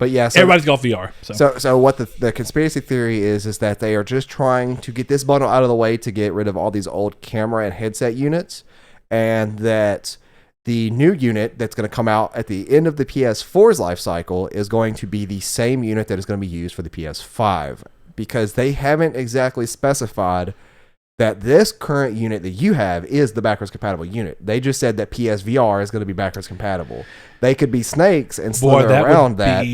S1: yeah, so Everybody's Golf VR.
S2: So what the conspiracy theory is that they are just trying to get this bundle out of the way to get rid of all these old camera and headset units, and that the new unit that's going to come out at the end of the PS4's life cycle is going to be the same unit that is going to be used for the PS5, because they haven't exactly specified that this current unit that you have is the backwards compatible unit. They just said that PSVR is going to be backwards compatible. They could be snakes and slither around that.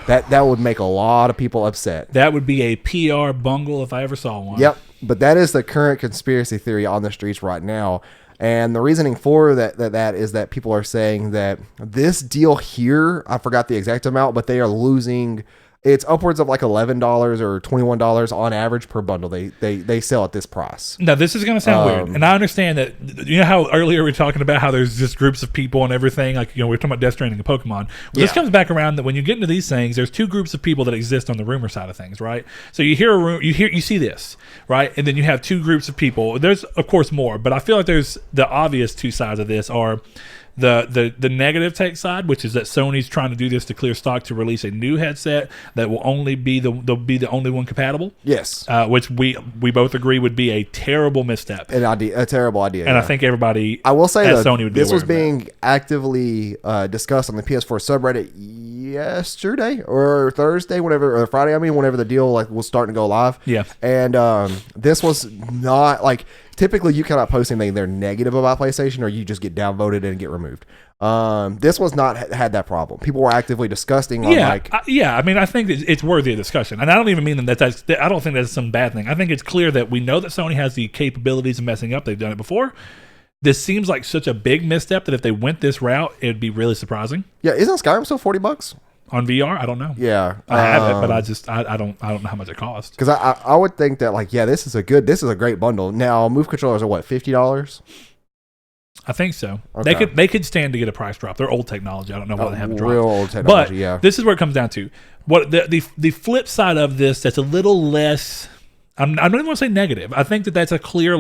S2: That would make a lot of people upset.
S1: That would be a PR bungle if I ever saw one.
S2: Yep. But that is the current conspiracy theory on the streets right now. And the reasoning for that is that people are saying that this deal here, I forgot the exact amount, but they are losing. It's upwards of like $11 or $21 on average per bundle. They sell at this price.
S1: Now, this is going to sound weird. And I understand that, you know how earlier we were talking about how there's just groups of people and everything? Like, we were talking about Death Stranding and Pokemon. Well, this comes back around that when you get into these things, there's two groups of people that exist on the rumor side of things, right? So you hear you see this, right? And then you have two groups of people. There's, of course, more. But I feel like there's the obvious two sides of this are the negative take side, which is that Sony's trying to do this to clear stock to release a new headset that will only be they'll be the only one compatible.
S2: Yes,
S1: which we both agree would be a terrible misstep,
S2: a terrible idea.
S1: And I think everybody,
S2: I will say that
S1: Sony would be
S2: this was
S1: aware of
S2: being actively discussed on the PS4 subreddit yesterday or Thursday, or Friday. I mean, whenever the deal was starting to go live.
S1: Yeah,
S2: and this was not like. Typically, you cannot post anything they're negative about PlayStation, or you just get downvoted and get removed. This was not had that problem. People were actively discussing.
S1: I mean, I think it's worthy of discussion, and I don't even mean that's. I don't think that's some bad thing. I think it's clear that we know that Sony has the capabilities of messing up. They've done it before. This seems like such a big misstep that if they went this route, it'd be really surprising.
S2: Yeah, isn't Skyrim still $40?
S1: On VR, I don't know.
S2: Yeah,
S1: I have it, but I don't know how much it costs.
S2: Because I would think that this is a great bundle. Now, Move controllers are what, $50?
S1: I think so.
S2: Okay.
S1: They could stand to get a price drop. They're old technology. I don't know why they haven't dropped.
S2: Real old technology.
S1: But this is where it comes down to. What the flip side of this that's a little less. I don't even want to say negative. I think that's a clear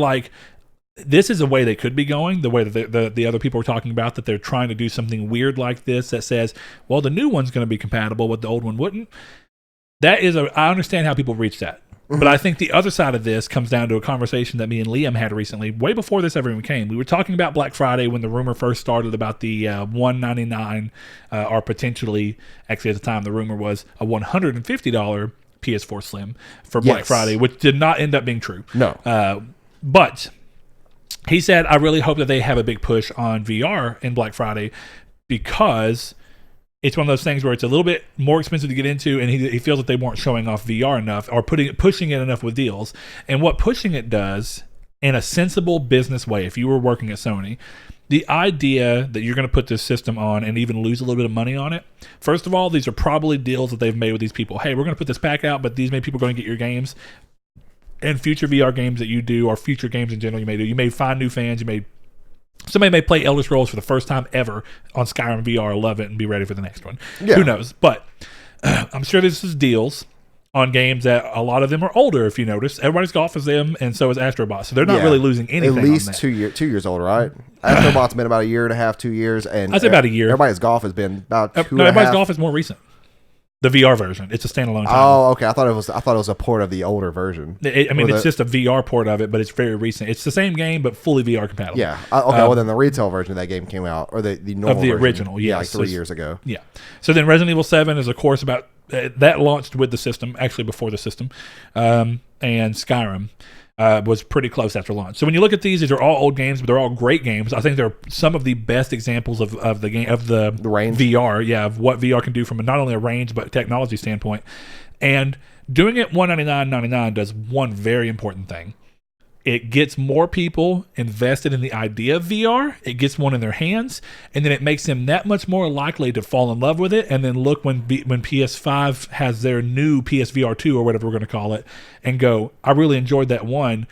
S1: this is a way they could be going, the way that the other people are talking about, that they're trying to do something weird like this that says, well, the new one's going to be compatible, but the old one wouldn't. I understand how people reach that. Mm-hmm. But I think the other side of this comes down to a conversation that me and Liam had recently, way before this ever even came. We were talking about Black Friday when the rumor first started about the $199 or potentially, actually at the time the rumor was a $150 PS4 Slim for Black Friday, which did not end up being true.
S2: No.
S1: But he said, I really hope that they have a big push on VR in Black Friday because it's one of those things where it's a little bit more expensive to get into, and he feels that they weren't showing off VR enough or pushing it enough with deals. And what pushing it does in a sensible business way, if you were working at Sony, the idea that you're going to put this system on and even lose a little bit of money on it, first of all, these are probably deals that they've made with these people. Hey, we're going to put this pack out, but these many people are going to get your games. And future VR games that you do, or future games in general you may do, you may find new fans. Somebody may play Elder Scrolls for the first time ever on Skyrim VR, love it, and be ready for the next one. Yeah. Who knows? But I'm sure this is deals on games that a lot of them are older, if you notice. Everybody's golf is them, and so is Astrobot. So they're not really losing anything.
S2: At least
S1: on that.
S2: 2 years old, right? Astrobot's been about a year and a half, 2 years. And
S1: I'd say about a year.
S2: Everybody's golf has been about 2
S1: No, everybody's golf is more recent. The VR version. It's a standalone title.
S2: Oh, okay. I thought it was a port of the older version.
S1: It's just a VR port of it, but it's very recent. It's the same game, but fully VR compatible.
S2: Yeah. Okay. Well, then the retail version of that game came out, or the normal
S1: of the
S2: version.
S1: original. Yeah,
S2: like 3 years ago.
S1: Yeah. So then Resident Evil 7 is, of course, about that launched with the system, actually before the system, and Skyrim. Was pretty close after launch. So when you look at these are all old games, but they're all great games. I think they're some of the best examples of the game of the
S2: range.
S1: VR, of what VR can do from not only a range but technology standpoint. And doing it $199.99 does one very important thing. It gets more people invested in the idea of VR. It gets one in their hands, and then it makes them that much more likely to fall in love with it. And then look when PS5 has their new PSVR 2 or whatever we're going to call it, and go, I really enjoyed that one,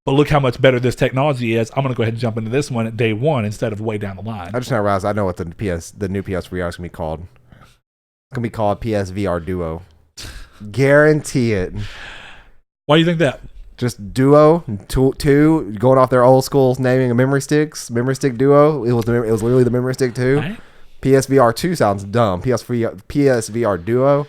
S1: but look how much better this technology is. I'm going to go ahead and jump into this one at day one instead of way down the line.
S2: I just now realized I know what the new PSVR is going to be called. It's going to be called PSVR Duo. Guarantee it.
S1: Why do you think that?
S2: Just Duo, two, going off their old school naming of memory stick Duo. It was literally the memory stick 2. Right. PSVR 2 sounds dumb. PSVR Duo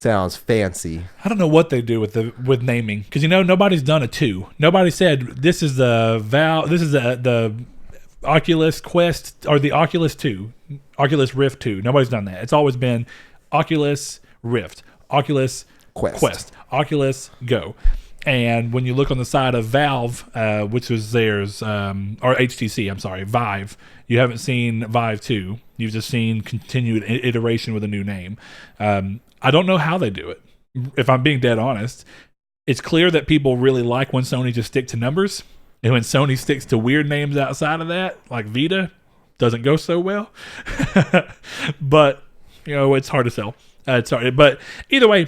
S2: sounds fancy.
S1: I don't know what they do with naming, because nobody's done a 2. Nobody said this is the Oculus Quest or the Oculus 2, Oculus Rift 2. Nobody's done that. It's always been Oculus Rift, Oculus Quest, Oculus Go. And when you look on the side of Valve, which was theirs, or HTC, I'm sorry, Vive, you haven't seen Vive 2. You've just seen continued iteration with a new name. I don't know how they do it. If I'm being dead honest, it's clear that people really like when Sony just stick to numbers. And when Sony sticks to weird names outside of that, like Vita, doesn't go so well. But, it's hard to sell. But either way,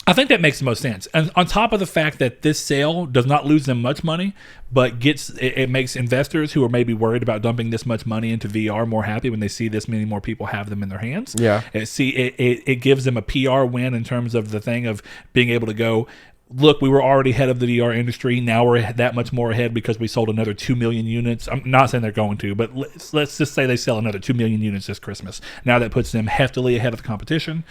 S1: I think that makes the most sense. And on top of the fact that this sale does not lose them much money, but it makes investors who are maybe worried about dumping this much money into VR more happy when they see this many more people have them in their hands.
S2: Yeah.
S1: It gives them a PR win in terms of the thing of being able to go, look, we were already ahead of the VR industry. Now we're that much more ahead because we sold another 2 million units. I'm not saying they're going to, but let's just say they sell another 2 million units this Christmas. Now that puts them heftily ahead of the competition.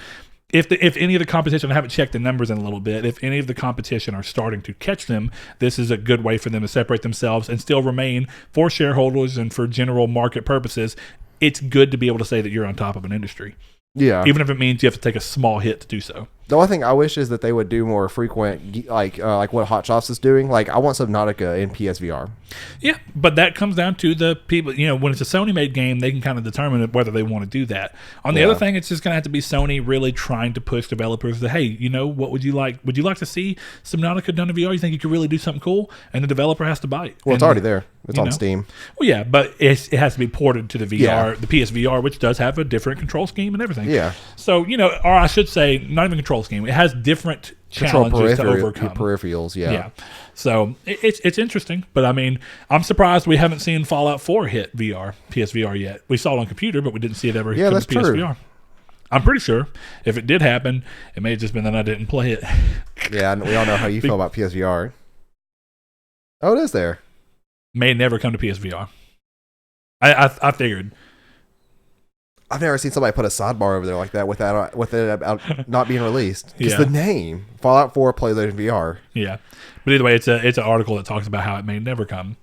S1: If any of the competition, I haven't checked the numbers in a little bit, if any of the competition are starting to catch them, this is a good way for them to separate themselves and still remain, for shareholders and for general market purposes, it's good to be able to say that you're on top of an industry.
S2: Yeah.
S1: Even if it means you have to take a small hit to do so.
S2: The only thing I wish is that they would do more frequent, like what Hot Shots is doing. Like, I want Subnautica in PSVR.
S1: Yeah, but that comes down to the people. When it's a Sony-made game, they can kind of determine whether they want to do that. On the other thing, it's just going to have to be Sony really trying to push developers to, hey, what would you like? Would you like to see Subnautica done in VR? You think you could really do something cool? And the developer has to buy it.
S2: Well, it's already there. It's on Steam.
S1: Well, yeah, but it has to be ported to the VR, the PSVR, which does have a different control scheme and everything.
S2: Yeah.
S1: So, or I should say, not even control scheme. It has different challenges to overcome.
S2: Peripherals, yeah.
S1: Yeah. So it's interesting, but I mean, I'm surprised we haven't seen Fallout 4 hit PSVR yet. We saw it on computer, but we didn't see it ever hit PSVR. True. I'm pretty sure if it did happen, it may have just been that I didn't play it.
S2: Yeah, and we all know how you feel about PSVR. Oh, it is there.
S1: May never come to PSVR. I figured.
S2: I've never seen somebody put a sidebar over there like that with it about not being released. Because the name Fallout 4 PlayStation VR.
S1: Yeah, but either way, it's an article that talks about how it may never come.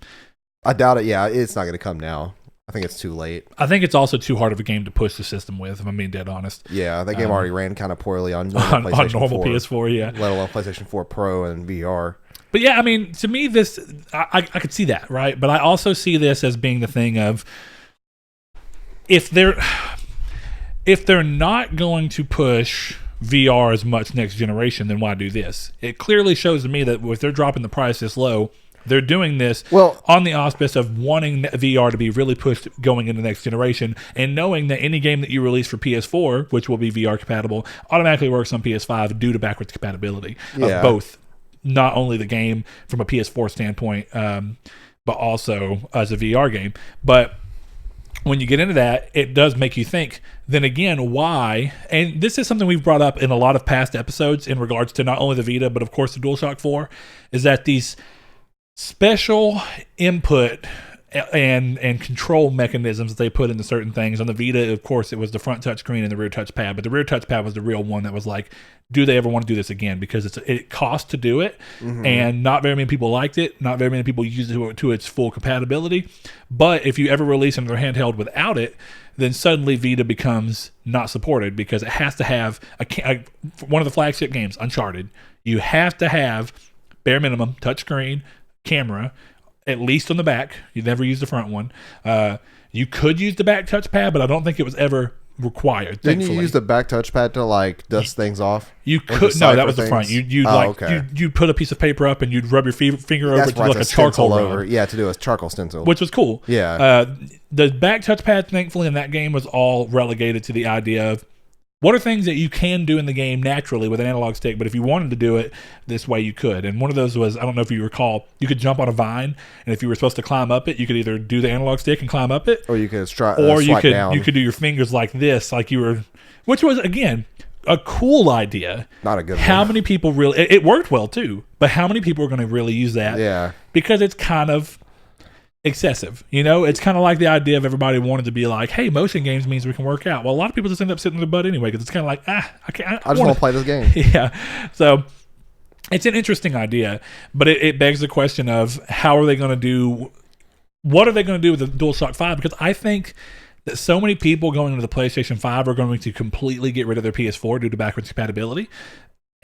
S2: I doubt it. Yeah, it's not going to come now. I think it's too late.
S1: I think it's also too hard of a game to push the system with, if I'm being dead honest.
S2: Yeah, that game already ran kind of poorly on normal
S1: PS4, yeah.
S2: Let alone PlayStation 4 Pro and VR.
S1: But yeah, I mean, to me, this I could see that, right? But I also see this as being the thing of if they're not going to push VR as much next generation, then why do this? It clearly shows to me that if they're dropping the price this low, they're doing this on the auspice of wanting VR to be really pushed going into the next generation, and knowing that any game that you release for PS4, which will be VR compatible, automatically works on PS5 due to backwards compatibility of both. Not only the game from a PS4 standpoint, but also as a VR game. But when you get into that, it does make you think, then again, why? And this is something we've brought up in a lot of past episodes in regards to not only the Vita, but of course the DualShock 4, is that these special input and control mechanisms that they put into certain things. On the Vita, of course, it was the front touchscreen and the rear touchpad, but the rear touchpad was the real one that was like, do they ever want to do this again? Because it costs to do it, and not very many people liked it. Not very many people used it to its full compatibility. But if you ever release another handheld without it, then suddenly Vita becomes not supported because it has to have one of the flagship games, Uncharted. You have to have bare minimum touchscreen, camera, at least on the back. You never use the front one. You could use the back touchpad, but I don't think it was ever required.
S2: Didn't you use the back touchpad to like dust things off?
S1: You could. No, that was the front. You'd put a piece of paper up and you'd rub your finger over it to like a charcoal rub.
S2: Yeah, to do a charcoal stencil,
S1: which was cool.
S2: Yeah.
S1: The back touchpad, thankfully, in that game was all relegated to the idea of what are things that you can do in the game naturally with an analog stick, but if you wanted to do it this way, you could. And one of those was, I don't know if you recall, you could jump on a vine, and if you were supposed to climb up it, you could either do the analog stick and climb up it,
S2: or you could
S1: you could do your fingers like this, like you were, which was, again, a cool idea.
S2: Not a good one.
S1: How many people really, it worked well too, but how many people are going to really use that?
S2: Yeah.
S1: Because it's kind of excessive, it's kind of like the idea of everybody wanted to be like, hey, motion games means we can work out. Well, a lot of people just end up sitting in their butt anyway because it's kind of like, I just want to
S2: play this game.
S1: Yeah, so it's an interesting idea, but it begs the question of what are they going to do with the DualShock 5? Because I think that so many people going into the PlayStation 5 are going to completely get rid of their PS4 due to backwards compatibility.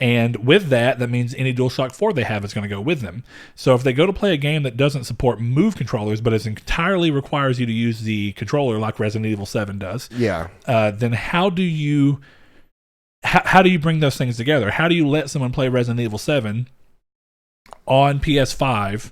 S1: And with that, that means any DualShock 4 they have is going to go with them. So if they go to play a game that doesn't support Move controllers, but it entirely requires you to use the controller like Resident Evil 7 does, then how do you bring those things together? How do you let someone play Resident Evil 7 on PS5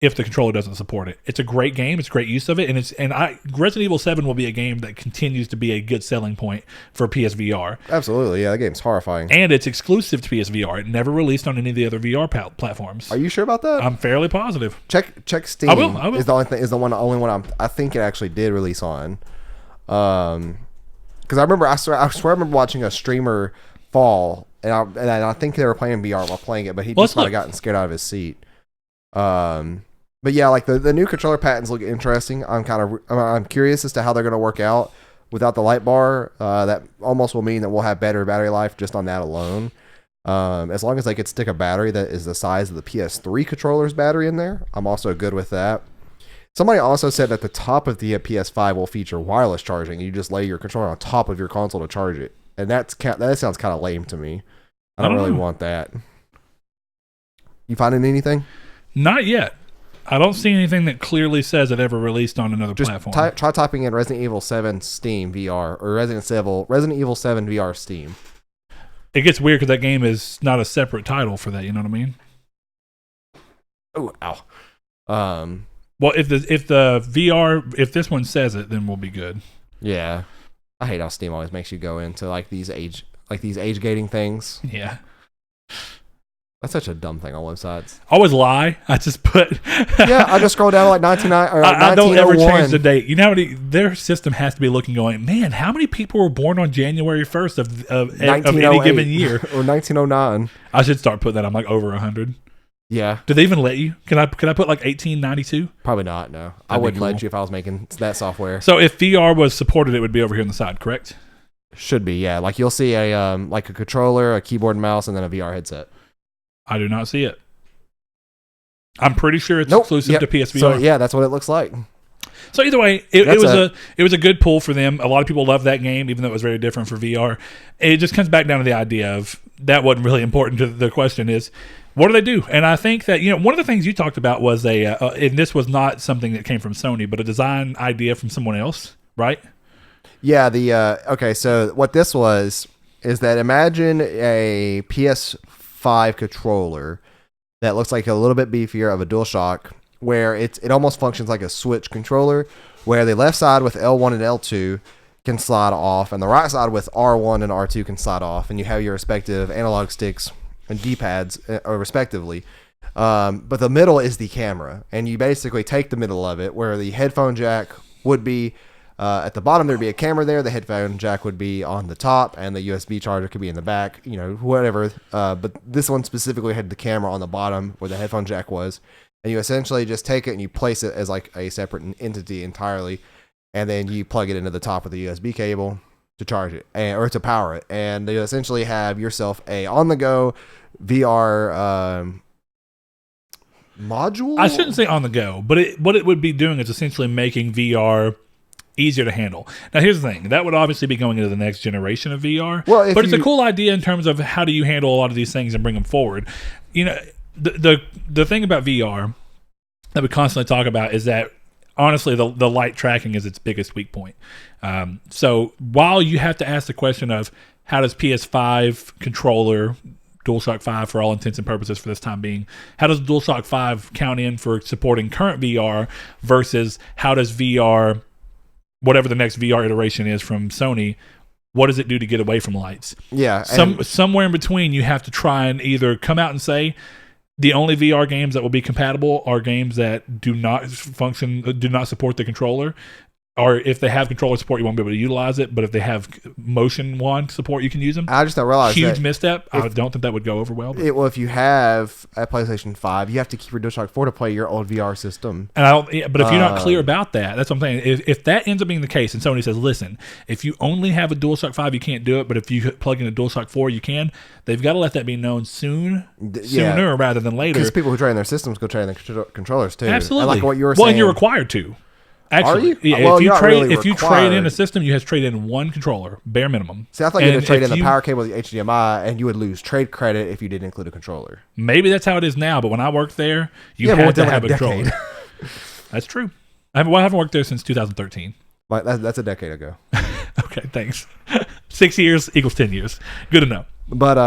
S1: if the controller doesn't support it? It's a great game. It's a great use of it. Resident Evil 7 will be a game that continues to be a good selling point for PSVR.
S2: Absolutely. Yeah, that game's horrifying.
S1: And it's exclusive to PSVR. It never released on any of the other VR platforms.
S2: Are you sure about that?
S1: I'm fairly positive.
S2: Check Steam.
S1: I will.
S2: Is the only one I think it actually did release on. Because I swear I remember watching a streamer fall, and I think they were playing VR while playing it, but he just might have gotten scared out of his seat. But yeah, like the new controller patents look interesting. I'm curious as to how they're going to work out without the light bar. That almost will mean that we'll have better battery life just on that alone. As long as they could stick a battery that is the size of the PS3 controller's battery in there, I'm also good with that. Somebody also said that the top of the PS5 will feature wireless charging. You just lay your controller on top of your console to charge it, and that sounds kind of lame to me. I don't really want that. You finding anything?
S1: Not yet. I don't see anything that clearly says it ever released on another platform.
S2: Try typing in Resident Evil 7 Steam VR or Resident Evil 7 VR Steam.
S1: It gets weird because that game is not a separate title for that. You know what I mean?
S2: Oh, ow.
S1: Well, if the VR, if this one says it, then we'll be good.
S2: Yeah, I hate how Steam always makes you go into these age gating things.
S1: Yeah.
S2: That's such a dumb thing on websites.
S1: I always lie. I just put...
S2: I just scroll down to 1990 or 1901.
S1: I don't ever change the date. You know how many... Their system has to be looking going, man, how many people were born on January 1st of any given year?
S2: Or 1909.
S1: I should start putting that. I'm like over 100.
S2: Yeah.
S1: Do they even let you? Can I put like 1892?
S2: Probably not, no. I wouldn't let you if I was making that software.
S1: So if VR was supported, it would be over here on the side, correct?
S2: Should be, yeah. Like you'll see a controller, a keyboard and mouse, and then a VR headset.
S1: I do not see it. I'm pretty sure it's exclusive to PSVR.
S2: So yeah, that's what it looks like.
S1: So either way, it was a good pull for them. A lot of people love that game, even though it was very different for VR. It just comes back down to the idea of that wasn't really important to the question is, what do they do? And I think that, one of the things you talked about was and this was not something that came from Sony, but a design idea from someone else, right?
S2: Yeah, okay, so what this was is that imagine a PS5 controller that looks like a little bit beefier of a Dualshock, where it almost functions like a Switch controller, where the left side with L1 and L2 can slide off, and the right side with R1 and R2 can slide off, and you have your respective analog sticks and D-pads, respectively. But the middle is the camera, and you basically take the middle of it, where the headphone jack would be at the bottom. There'd be a camera there. The headphone jack would be on the top, and the USB charger could be in the back. Whatever. But this one specifically had the camera on the bottom where the headphone jack was, and you essentially just take it and you place it as like a separate entity entirely, and then you plug it into the top of the USB cable to charge it or to power it, and you essentially have yourself a on-the-go VR module.
S1: I shouldn't say on the go, but what it would be doing is essentially making VR easier to handle. Now, here's the thing. That would obviously be going into the next generation of VR. Well, but it's a cool idea in terms of how do you handle a lot of these things and bring them forward. The thing about VR that we constantly talk about is that, honestly, the light tracking is its biggest weak point. So while you have to ask the question of how does PS5 controller, DualShock 5 for all intents and purposes for this time being, how does DualShock 5 count in for supporting current VR versus how does VR, whatever the next VR iteration is from Sony, what does it do to get away from lights?
S2: Yeah.
S1: Somewhere in between, you have to try and either come out and say the only VR games that will be compatible are games that do not support the controller, or if they have controller support, you won't be able to utilize it. But if they have motion wand support, you can use them.
S2: I just don't realize
S1: huge misstep. I don't think that would go over well.
S2: Well, if you have a PlayStation 5, you have to keep your DualShock 4 to play your old VR system.
S1: But if you're not clear about that, that's what I'm saying. If that ends up being the case, and Sony says, listen, if you only have a DualShock 5, you can't do it. But if you plug in a DualShock 4, you can. They've got to let that be known sooner rather than later.
S2: Because people who train their systems go train their controllers too.
S1: Absolutely.
S2: And like what you were saying.
S1: And you're required to. Actually,
S2: Are you?
S1: yeah,
S2: Well,
S1: if you
S2: you're not
S1: trade
S2: really
S1: if you trade in
S2: required.
S1: a system, you have to trade in one controller, bare minimum.
S2: See, I thought you had
S1: And
S2: to trade
S1: if
S2: in the
S1: you-
S2: power cable, the HDMI, and you would lose trade credit if you didn't include a controller.
S1: Maybe that's how it is now, but when I worked there, you
S2: Yeah, but
S1: had
S2: within
S1: to
S2: like
S1: have
S2: a
S1: a controller.
S2: decade.
S1: That's true. I haven't worked there since 2013.
S2: Like that's a decade ago.
S1: Okay, thanks. 6 years equals 10 years. Good to know.
S2: But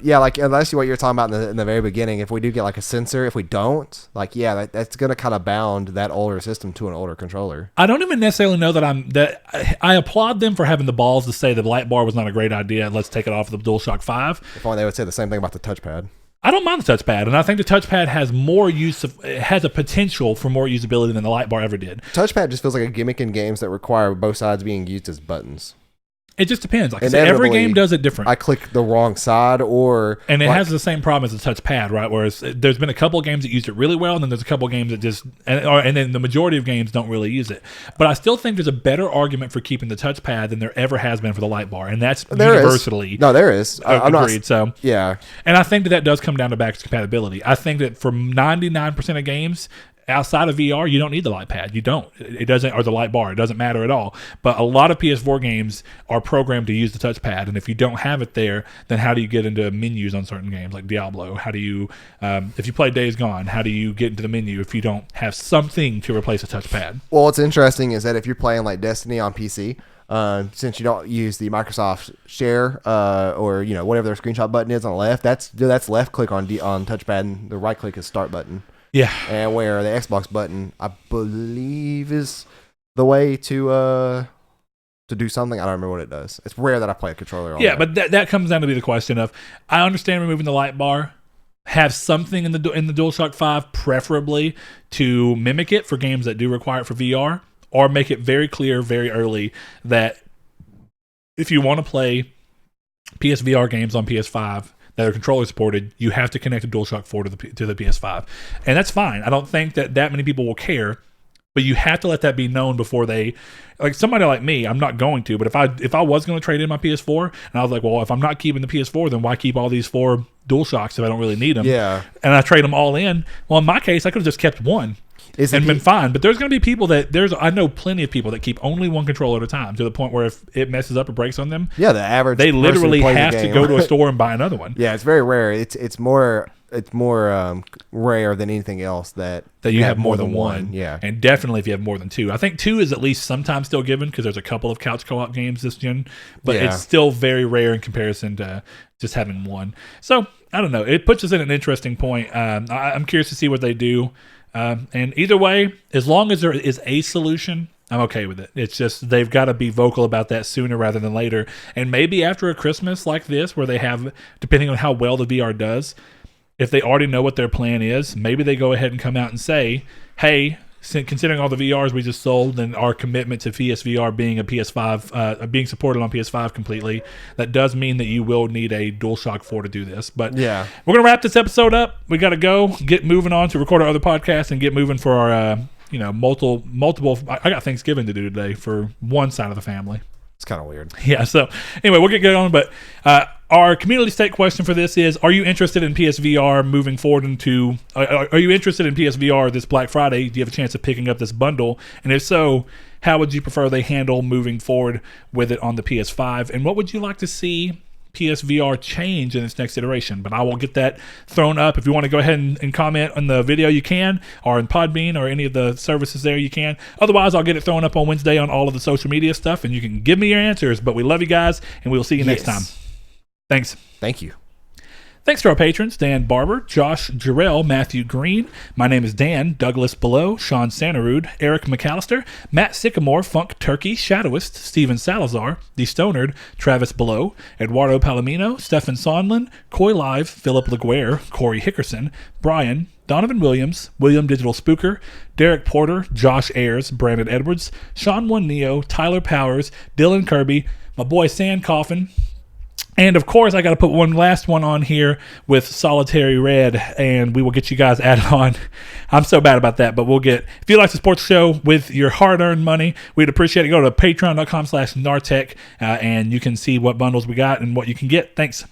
S2: yeah, like unless you what you're talking about in the very beginning, if we do get like a sensor, if we don't, like that's gonna kind of bound that older system to an older controller.
S1: I don't even necessarily know that I applaud them for having the balls to say the light bar was not a great idea. Let's take it off the DualShock 5.
S2: If only they would say the same thing about the touchpad.
S1: I don't mind the touchpad, and I think the touchpad has a potential for more usability than the light bar ever did.
S2: Touchpad just feels like a gimmick in games that require both sides being used as buttons.
S1: It just depends. Like I said, every
S2: Inevitably,
S1: game does it different.
S2: I click the wrong side,
S1: And it
S2: like,
S1: has the same problem as the touchpad, right? Whereas there's been a couple of games that used it really well, and then there's a couple of games that just, and then the majority of games don't really use it. But I still think there's a better argument for keeping the touchpad than there ever has been for the light bar, and that's universally
S2: there is. I'm
S1: agreed.
S2: not,
S1: So
S2: yeah,
S1: and I think that does come down to backwards compatibility. I think that for 99% of games outside of VR, you don't need the light pad. You don't. It doesn't, or the light bar. It doesn't matter at all. But a lot of PS4 games are programmed to use the touchpad, and if you don't have it there, then how do you get into menus on certain games like Diablo? How do you, if you play Days Gone, how do you get into the menu if you don't have something to replace a touchpad?
S2: Well, what's interesting is that if you're playing like Destiny on PC, since you don't use the Microsoft Share or whatever their screenshot button is on the left, that's left click on touchpad, and the right click is start button.
S1: Yeah,
S2: and where the Xbox button, I believe, is the way to do something. I don't remember what it does. It's rare that I play a controller on
S1: yeah,
S2: that.
S1: but that comes down to be the question of, I understand removing the light bar. Have something in the DualShock 5, preferably to mimic it for games that do require it for VR, or make it very clear very early that if you want to play PSVR games on PS5 that are controller supported, you have to connect the DualShock 4 to the PS5, and that's fine. I don't think that many people will care, but you have to let that be known before they, like somebody like me. I'm not going to, but if I was going to trade in my PS4, and I was like, well, if I'm not keeping the PS4, then why keep all these 4 DualShocks if I don't really need them?
S2: Yeah,
S1: and I trade them all in. Well, in my case, I could have just kept one. And been fine. But there's going to be people I know plenty of people that keep only one controller at a time, to the point where if it messes up or breaks on them,
S2: yeah, the average
S1: they literally
S2: person who plays
S1: have
S2: the
S1: to
S2: game.
S1: go to a store and buy another one.
S2: Yeah, it's very rare. It's more rare than anything else that
S1: you have more than one.
S2: Yeah,
S1: and definitely if you have more than 2. I think 2 is at least sometimes still given because there's a couple of couch co-op games this gen, but
S2: Yeah.
S1: it's still very rare in comparison to just having one. So I don't know. It puts us in an interesting point. I'm curious to see what they do. And either way, as long as there is a solution, I'm okay with it. It's just they've got to be vocal about that sooner rather than later. And maybe after a Christmas like this, where they have, depending on how well the VR does, if they already know what their plan is, maybe they go ahead and come out and say, hey, considering all the VRs we just sold and our commitment to PSVR being a PS5, being supported on PS5 completely, that does mean that you will need a DualShock 4 to do this. But
S2: yeah,
S1: we're going to wrap this episode up. We got to go get moving on to record our other podcast and get moving for our, multiple. I got Thanksgiving to do today for one side of the family.
S2: it's kind of weird.
S1: Yeah. So anyway, we'll get going. But our community state question for this is: are you interested in PSVR moving forward into? Are you interested in PSVR this Black Friday? Do you have a chance of picking up this bundle? And if so, how would you prefer they handle moving forward with it on the PS5? And what would you like to see PSVR change in its next iteration? But I will get that thrown up. If you want to go ahead and comment on the video, you can, or in Podbean or any of the services there, you can. Otherwise, I'll get it thrown up on Wednesday on all of the social media stuff, and you can give me your answers. But we love you guys, and we'll see you next time. Thanks.
S2: Thank you.
S1: Thanks to our patrons, Dan Barber, Josh Jarrell, Matthew Green. My name is Dan, Douglas Below, Sean Santarud, Eric McAllister, Matt Sycamore, Funk Turkey, Shadowist, Steven Salazar, The Stonard, Travis Below, Eduardo Palomino, Stefan Sondland, Coy Live, Philip Laguerre, Corey Hickerson, Brian, Donovan Williams, William Digital Spooker, Derek Porter, Josh Ayers, Brandon Edwards, Sean One Neo, Tyler Powers, Dylan Kirby, my boy Sand Coffin, and of course, I got to put one last one on here with Solitary Red, and we will get you guys added on. I'm so bad about that, but we'll get. If you like to support the show with your hard-earned money, we'd appreciate it. Go to patreon.com/Nartech, and you can see what bundles we got and what you can get. Thanks.